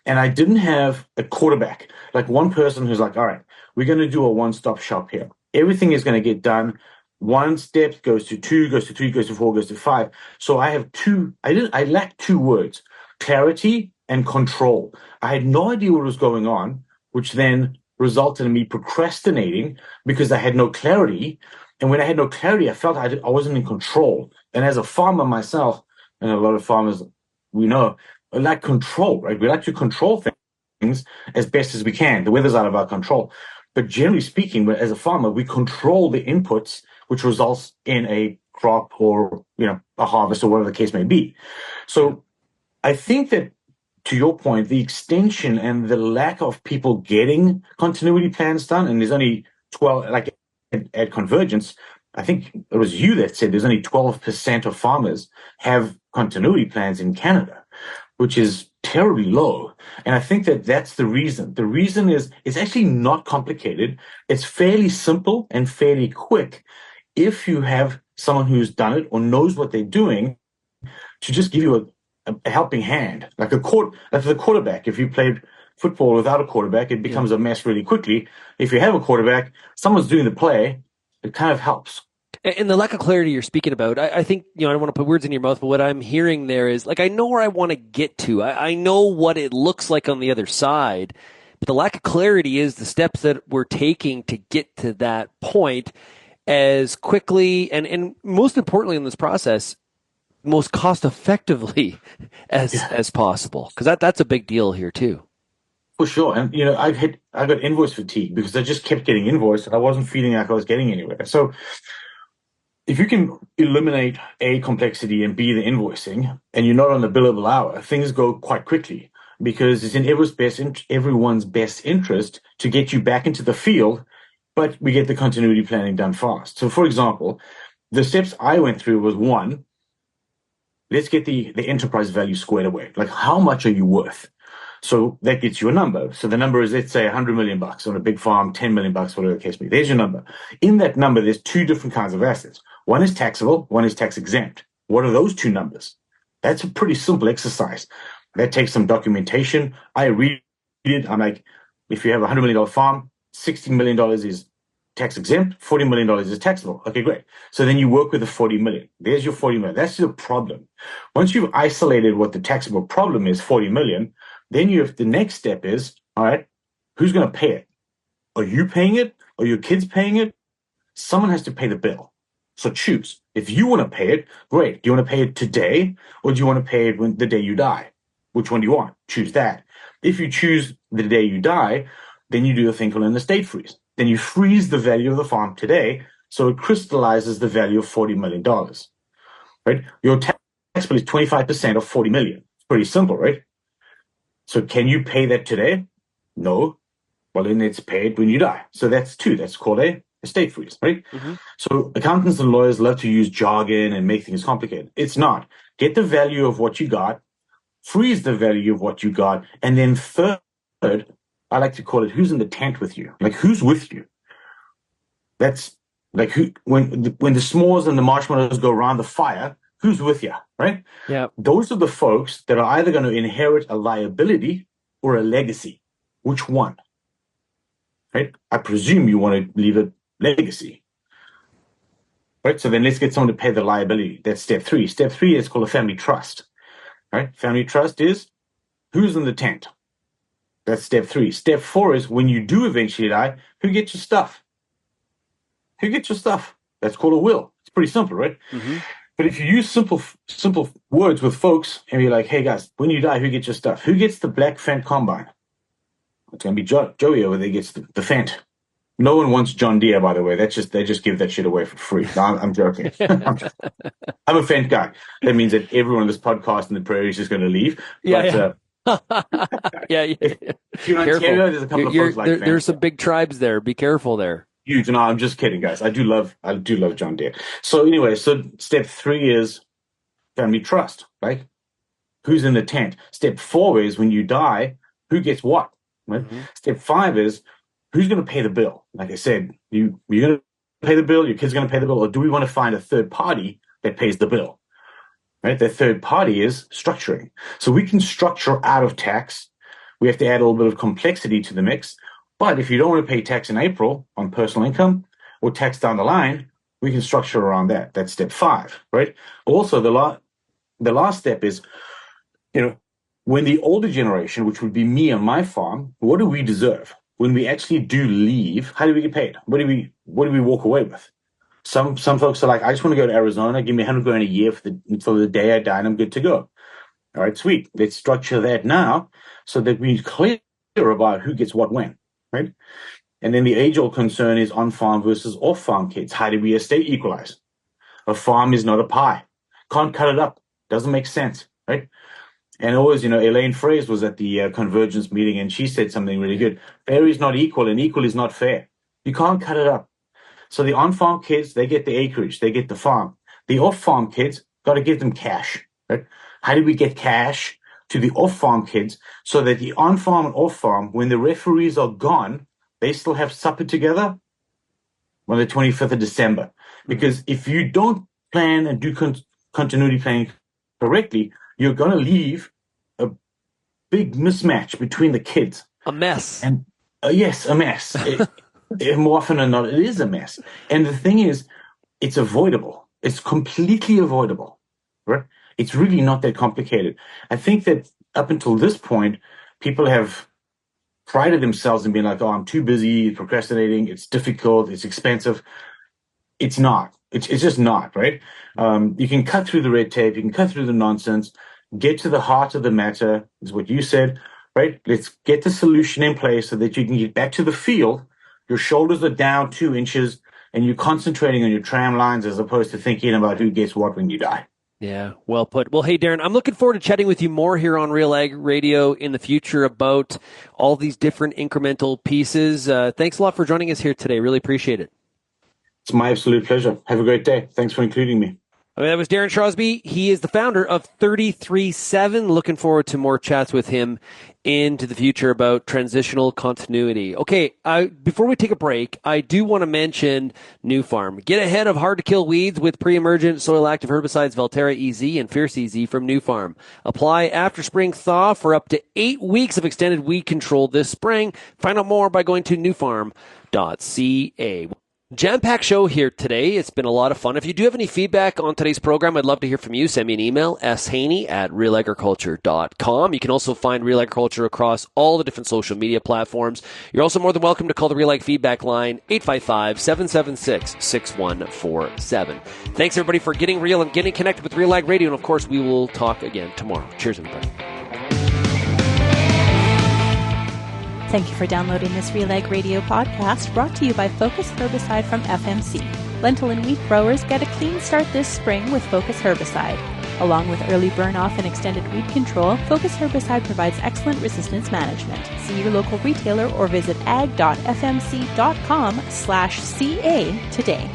and I didn't have a quarterback, like one person who's like, all right, we're going to do a one-stop shop here. Everything is going to get done. 1 step goes to 2, goes to 3, goes to 4, goes to 5. So I have I lacked 2 words, clarity and control. I had no idea what was going on, which then resulted in me procrastinating because I had no clarity. And when I had no clarity, I felt I wasn't in control. And as a farmer myself, and a lot of farmers we know, I like control, right? We like to control things as best as we can. The weather's out of our control. But generally speaking, as a farmer, we control the inputs, which results in a crop or, a harvest or whatever the case may be. So I think that, to your point, the extension and the lack of people getting continuity plans done, and there's only 12, like at Convergence, I think it was you that said there's only 12% of farmers have continuity plans in Canada, which is terribly low. And I think that that's the reason. The reason is it's actually not complicated. It's fairly simple and fairly quick if you have someone who's done it or knows what they're doing to just give you a helping hand, like the quarterback. If you played football without a quarterback, it becomes a mess really quickly. If you have a quarterback, someone's doing the play, it kind of helps. And the lack of clarity you're speaking about, I think, I don't want to put words in your mouth, but what I'm hearing there is, I know where I want to get to. I know what it looks like on the other side, but the lack of clarity is the steps that we're taking to get to that point as quickly and most importantly in this process, most cost effectively as possible. Because that's a big deal here too. For sure. And, I got invoice fatigue because I just kept getting invoiced and I wasn't feeling like I was getting anywhere. So if you can eliminate A, complexity, and B, the invoicing, and you're not on the billable hour, things go quite quickly because it's in everyone's best interest to get you back into the field, but we get the continuity planning done fast. So, for example, the steps I went through was 1, let's get the enterprise value squared away. Like, how much are you worth? So that gets you a number. So the number is, let's say, $100 million on a big farm, $10 million, whatever the case may be. There's your number. In that number, there's 2 different kinds of assets. One is taxable, one is tax exempt. What are those 2 numbers? That's a pretty simple exercise. That takes some documentation. I read it. I'm like, if you have a $100 million farm, $60 million is tax exempt, $40 million is taxable. Okay, great. So then you work with the $40 million. There's your $40 million. That's your problem. Once you've isolated what the taxable problem is, $40 million, then the next step is, all right, who's going to pay it? Are you paying it? Are your kids paying it? Someone has to pay the bill. So choose. If you want to pay it, great. Do you want to pay it today or do you want to pay it the day you die? Which one do you want? Choose that. If you choose the day you die, then you do a thing called an estate freeze. Then you freeze the value of the farm today so it crystallizes the value of $40 million. Right? Your tax bill is 25% of $40 million. It's pretty simple, right? So can you pay that today? No. Well, then it's paid when you die. So that's 2. That's called a estate freeze, right? So accountants and lawyers love to use jargon and make things complicated. It's not. Get the value of what you got, freeze the value of what you got, and then third, I like to call it, who's in the tent with you? Like, who's with you? That's like who when the s'mores and the marshmallows go around the fire, who's with you, right? Yeah. Those are the folks that are either going to inherit a liability or a legacy. Which one? Right? I presume you want to leave a legacy. Right? So then let's get someone to pay the liability. That's step 3. Step 3 is called a family trust. Right? Family trust is who's in the tent. That's step 3. Step 4 is when you do eventually die, who gets your stuff? Who gets your stuff? That's called a will. It's pretty simple, right? But if you use simple words with folks and you're like, hey guys, when you die, who gets your stuff? Who gets the black Fendt combine? It's going to be Joey over there gets the Fendt. No one wants John Deere, by the way. They just give that shit away for free. No, I'm joking. I'm a Fendt guy. That means that everyone on this podcast in the prairie is just going to leave. Yeah. If you're in Ontario, there's a couple of folks like Fendt. There's some big tribes there. Be careful there. Huge. No, I'm just kidding, guys. I do love John Deere. So anyway, so step 3 is family trust, right? Who's in the tent? Step 4 is when you die, who gets what? Right? Step 5 is who's going to pay the bill? Like I said, you're going to pay the bill, your kid's going to pay the bill, or do we want to find a third party that pays the bill? Right? The third party is structuring. So we can structure out of tax. We have to add a little bit of complexity to the mix. But if you don't want to pay tax in April on personal income or tax down the line, we can structure around that. That's step 5, right? Also, the last step is, when the older generation, which would be me on my farm, what do we deserve? When we actually do leave, how do we get paid? What do we walk away with? Some folks are like, I just want to go to Arizona, give me $100,000 a year until the day I die and I'm good to go. All right, sweet. Let's structure that now so that we're clear about who gets what when. Right? And then the age-old concern is on-farm versus off-farm kids. How do we estate equalize? A farm is not a pie. Can't cut it up. Doesn't make sense, right? And always, Elaine Fraser was at the Convergence meeting, and she said something really good. Fair is not equal, and equal is not fair. You can't cut it up. So the on-farm kids, they get the acreage. They get the farm. The off-farm kids, got to give them cash, right? How do we get cash to the off-farm kids so that the on-farm and off-farm, when the referees are gone, they still have supper together on the 25th of December? Because if you don't plan and do continuity planning correctly, you're going to leave a big mismatch between the kids. A mess. And yes, a mess. More often than not, it is a mess. And the thing is, it's avoidable. It's completely avoidable, right? It's really not that complicated. I think that up until this point, people have prided themselves in being like, oh, I'm too busy procrastinating. It's difficult. It's expensive. It's not. It's just not, right? You can cut through the red tape. You can cut through the nonsense. Get to the heart of the matter, is what you said, right? Let's get the solution in place so that you can get back to the field. Your shoulders are down 2 inches, and you're concentrating on your tram lines as opposed to thinking about who gets what when you die. Yeah, well put. Well, hey, Derryn, I'm looking forward to chatting with you more here on RealAg Radio in the future about all these different incremental pieces. Thanks a lot for joining us here today. Really appreciate it. It's my absolute pleasure. Have a great day. Thanks for including me. That was Derryn Shrosbree. He is the founder of 33/7. Looking forward to more chats with him into the future about transitional continuity. Okay, before we take a break, I do want to mention New Farm. Get ahead of hard-to-kill weeds with pre-emergent soil-active herbicides Valterra EZ and Fierce EZ from New Farm. Apply after spring thaw for up to 8 weeks of extended weed control this spring. Find out more by going to newfarm.ca. Jam-packed show here today. It's been a lot of fun. If you do have any feedback on today's program, I'd love to hear from you. Send me an email, shaney@realagriculture.com. You can also find Real Agriculture across all the different social media platforms. You're also more than welcome to call the Real Ag feedback line, 855-776-6147. Thanks, everybody, for getting real and getting connected with Real Ag Radio. And, of course, we will talk again tomorrow. Cheers, everybody. Thank you for downloading this RealAg Radio podcast brought to you by Focus Herbicide from FMC. Lentil and wheat growers get a clean start this spring with Focus Herbicide. Along with early burn-off and extended weed control, Focus Herbicide provides excellent resistance management. See your local retailer or visit ag.fmc.com/ca today.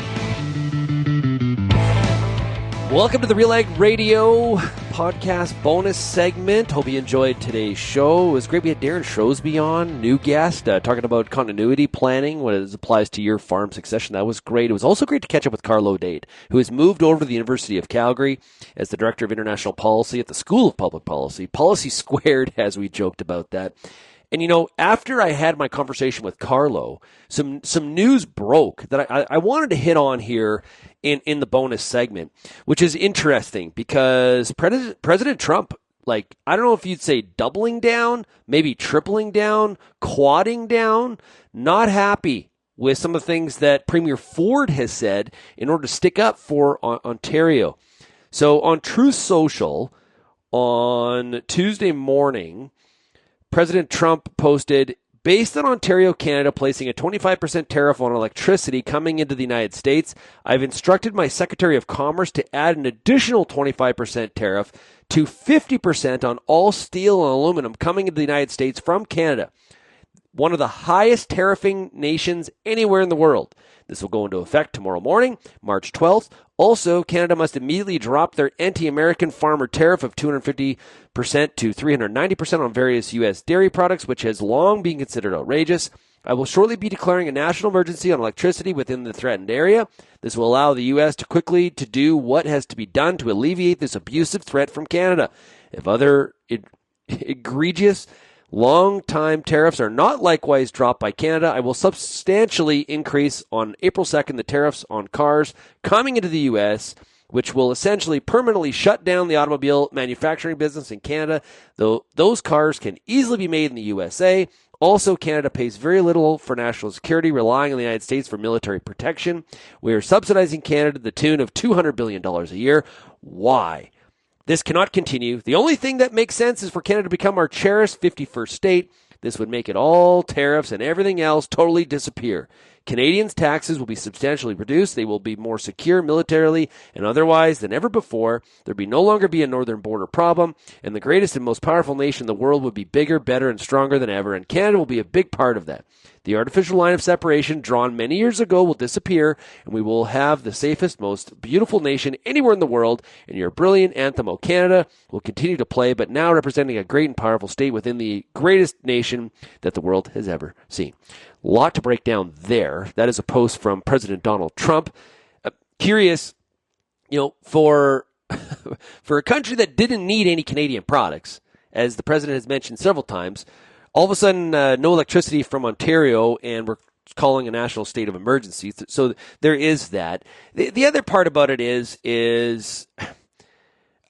Welcome to the RealAg Radio podcast bonus segment. Hope you enjoyed today's show. It was great. We had Derryn Shrosbree on, new guest, talking about continuity planning when it applies to your farm succession. That was great. It was also great to catch up with Carlo Dade, who has moved over to the University of Calgary as the Director of International Policy at the School of Public Policy. Policy squared, as we joked about that. And, you know, after I had my conversation with Carlo, some news broke that I wanted to hit on here in the bonus segment, which is interesting because President Trump, like, I don't know if you'd say doubling down, maybe tripling down, quadding down, not happy with some of the things that Premier Ford has said in order to stick up for Ontario. So on Truth Social on Tuesday morning, President Trump posted, based on Ontario, Canada placing a 25% tariff on electricity coming into the United States, I've instructed my Secretary of Commerce to add an additional 25% tariff to 50% on all steel and aluminum coming into the United States from Canada, one of the highest tariffing nations anywhere in the world. This will go into effect tomorrow morning, March 12th. Also, Canada must immediately drop their anti-American farmer tariff of 250% to 390% on various U.S. dairy products, which has long been considered outrageous. I will shortly be declaring a national emergency on electricity within the threatened area. This will allow the U.S. to quickly do what has to be done to alleviate this abusive threat from Canada. If other egregious long-time tariffs are not likewise dropped by Canada, I will substantially increase on April 2nd the tariffs on cars coming into the U.S., which will essentially permanently shut down the automobile manufacturing business in Canada, though those cars can easily be made in the USA. Also, Canada pays very little for national security, relying on the United States for military protection. We are subsidizing Canada to the tune of $200 billion a year. Why? This cannot continue. The only thing that makes sense is for Canada to become our cherished 51st state. This would make it all tariffs and everything else totally disappear. Canadians' taxes will be substantially reduced. They will be more secure militarily and otherwise than ever before. There will no longer be a northern border problem, and the greatest and most powerful nation in the world would be bigger, better, and stronger than ever, and Canada will be a big part of that. The artificial line of separation drawn many years ago will disappear, and we will have the safest, most beautiful nation anywhere in the world, and your brilliant anthem, O Canada, will continue to play, but now representing a great and powerful state within the greatest nation that the world has ever seen. A lot to break down there. That is a post from President Donald Trump. Curious, you know, for a country that didn't need any Canadian products, as the president has mentioned several times, all of a sudden, no electricity from Ontario, and we're calling a national state of emergency. So there is that. The other part about it is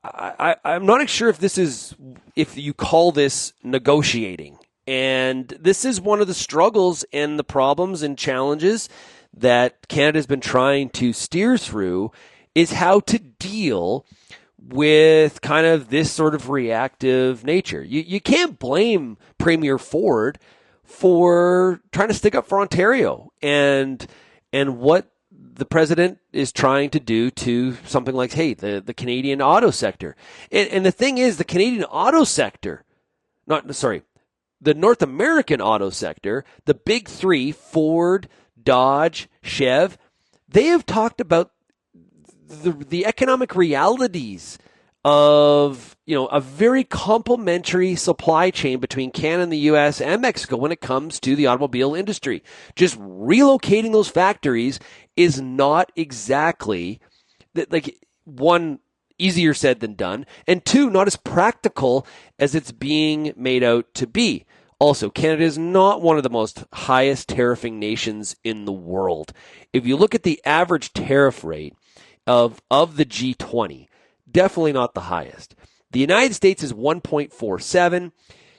I'm not sure if you call this negotiating. And this is one of the struggles and the problems and challenges that Canada's been trying to steer through, is how to deal with kind of this sort of reactive nature. You can't blame Premier Ford for trying to stick up for Ontario and what the president is trying to do to something like, hey, the Canadian auto sector. And the thing is, the Canadian auto sector, the North American auto sector, the big three, Ford, Dodge, Chev, they have talked about the economic realities of, you know, a very complementary supply chain between Canada and the U.S. and Mexico when it comes to the automobile industry. Just relocating those factories is not exactly, like, one, easier said than done, and two, not as practical as it's being made out to be. Also, Canada is not one of the most highest tariffing nations in the world. If you look at the average tariff rate of the G20, definitely not the highest. The United States is 1.47.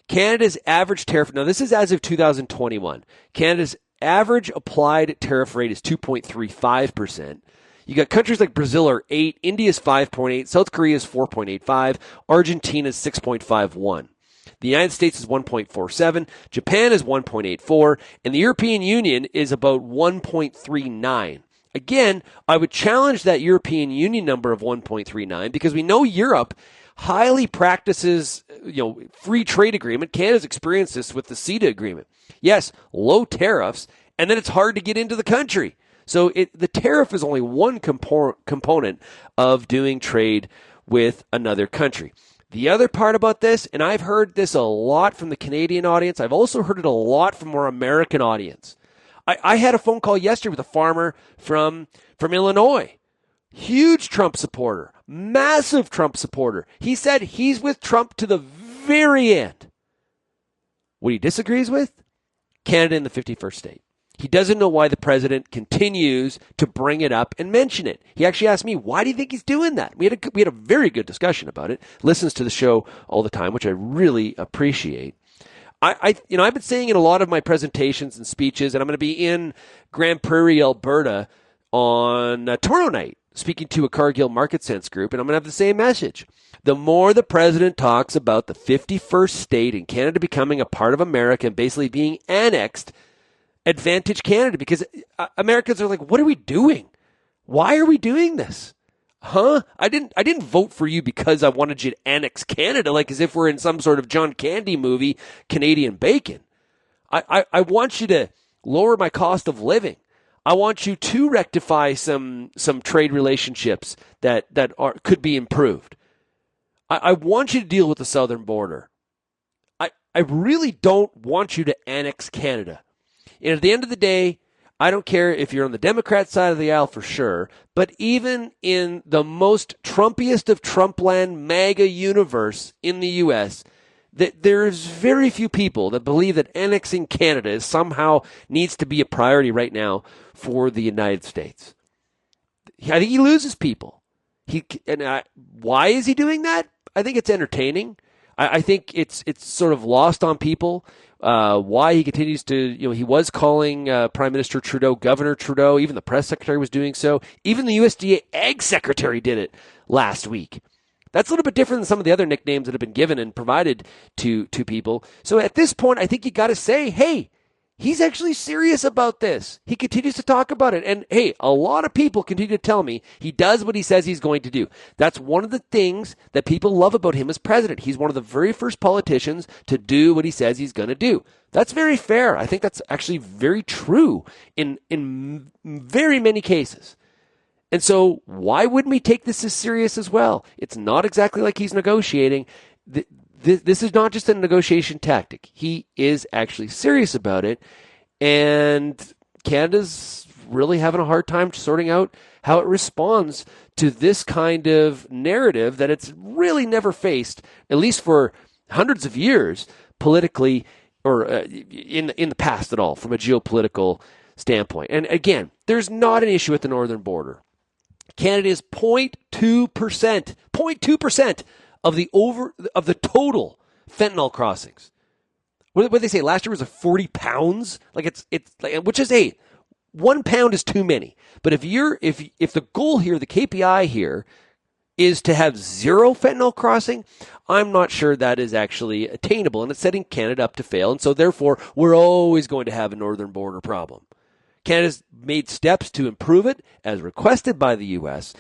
Canada's average tariff, now this is as of 2021. Canada's average applied tariff rate is 2.35%. You got countries like Brazil are 8, India's 5.8, South Korea is 4.85, Argentina's 6.51. The United States is 1.47, Japan is 1.84, and the European Union is about 1.39. Again, I would challenge that European Union number of 1.39 because we know Europe highly practices, free trade agreement. Canada's experienced this with the CETA agreement. Yes, low tariffs, and then it's hard to get into the country. So the tariff is only one component of doing trade with another country. The other part about this, and I've heard this a lot from the Canadian audience, I've also heard it a lot from our American audience. I had a phone call yesterday with a farmer from Illinois. Huge Trump supporter, massive Trump supporter. He said he's with Trump to the very end. What he disagrees with? Canada in the 51st state. He doesn't know why the president continues to bring it up and mention it. He actually asked me, why do you think he's doing that? We had a very good discussion about it. Listens to the show all the time, which I really appreciate. I've been saying in a lot of my presentations and speeches, and I'm going to be in Grand Prairie, Alberta on tomorrow night, speaking to a Cargill Market Sense group, and I'm going to have the same message. The more the president talks about the 51st state and Canada becoming a part of America and basically being annexed, advantage Canada, because Americans are like, what are we doing? Why are we doing this? I didn't vote for you because I wanted you to annex Canada, like as if we're in some sort of John Candy movie, Canadian Bacon. I want you to lower my cost of living. I want you to rectify some trade relationships that could be improved. I want you to deal with the southern border. I really don't want you to annex Canada. And at the end of the day, I don't care if you're on the Democrat side of the aisle for sure, but even in the most Trumpiest of Trumpland MAGA universe in the U.S., that there's very few people that believe that annexing Canada somehow needs to be a priority right now for the United States. I think he loses people. Why is he doing that? I think it's entertaining. I think it's sort of lost on people. Why he continues to, he was calling Prime Minister Trudeau, Governor Trudeau, even the press secretary was doing so. Even the USDA Ag Secretary did it last week. That's a little bit different than some of the other nicknames that have been given and provided to people. So at this point, I think you got to say, hey, he's actually serious about this. He continues to talk about it. And hey, a lot of people continue to tell me he does what he says he's going to do. That's one of the things that people love about him as president. He's one of the very first politicians to do what he says he's going to do. That's very fair. I think that's actually very true in very many cases. And so why wouldn't we take this as serious as well? It's not exactly like he's negotiating. This is not just a negotiation tactic. He is actually serious about it. And Canada's really having a hard time sorting out how it responds to this kind of narrative that it's really never faced, at least for hundreds of years, politically or in the past at all, from a geopolitical standpoint. And again, there's not an issue at the northern border. Canada is 0.2% of the total fentanyl crossings. What did they say? Last year was 40 pounds. Which is 1 pound is too many. But if the goal here, the KPI here, is to have zero fentanyl crossing, I'm not sure that is actually attainable, and it's setting Canada up to fail. And so therefore, we're always going to have a northern border problem. Canada's made steps to improve it as requested by the U.S.,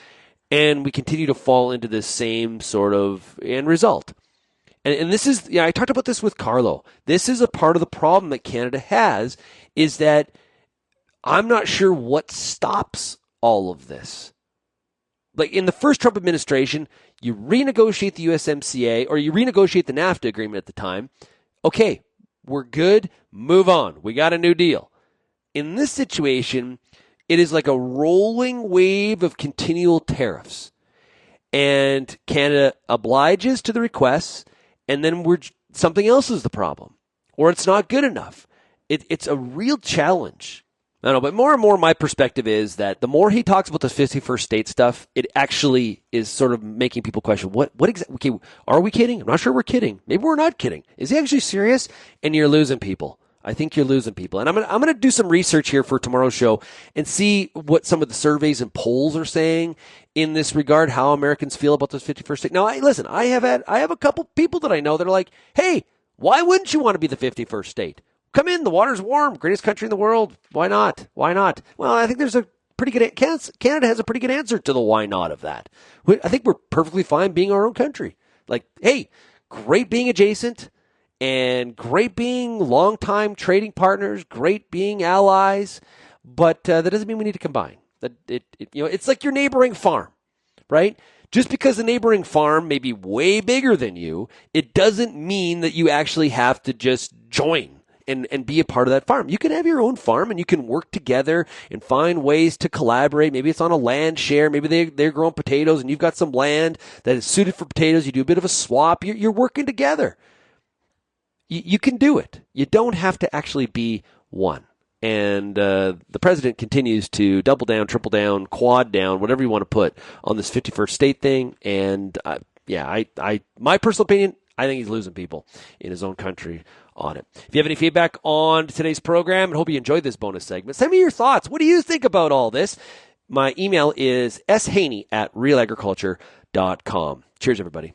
and we continue to fall into this same sort of end result. And this is, I talked about this with Carlo. This is a part of the problem that Canada has, is that I'm not sure what stops all of this. Like in the first Trump administration, you renegotiate the USMCA or you renegotiate the NAFTA agreement at the time. Okay, we're good. Move on. We got a new deal. In this situation, it is like a rolling wave of continual tariffs. And Canada obliges to the requests, and then something else is the problem. Or it's not good enough. It's a real challenge. I don't know, but more and more my perspective is that the more he talks about the 51st state stuff, it actually is sort of making people question, what exactly, okay, are we kidding? I'm not sure we're kidding. Maybe we're not kidding. Is he actually serious? And you're losing people. I think you're losing people. And I'm gonna do some research here for tomorrow's show and see what some of the surveys and polls are saying in this regard, how Americans feel about this 51st state. Now, listen, I have a couple people that I know that are like, hey, why wouldn't you want to be the 51st state? Come in, the water's warm, greatest country in the world. Why not? Why not? Well, I think there's a pretty good. Canada has a pretty good answer to the why not of that. I think we're perfectly fine being our own country. Like, hey, great being adjacent, and great being longtime trading partners, great being allies, but that doesn't mean we need to combine. It's like your neighboring farm, right? Just because the neighboring farm may be way bigger than you, it doesn't mean that you actually have to just join and be a part of that farm. You can have your own farm and you can work together and find ways to collaborate. Maybe it's on a land share. Maybe they're growing potatoes and you've got some land that is suited for potatoes. You do a bit of a swap. You're working together. You can do it. You don't have to actually be one. And the president continues to double down, triple down, quad down, whatever you want to put on this 51st state thing. And my personal opinion, I think he's losing people in his own country on it. If you have any feedback on today's program, I hope you enjoyed this bonus segment. Send me your thoughts. What do you think about all this? My email is shaney@realagriculture.com. Cheers, everybody.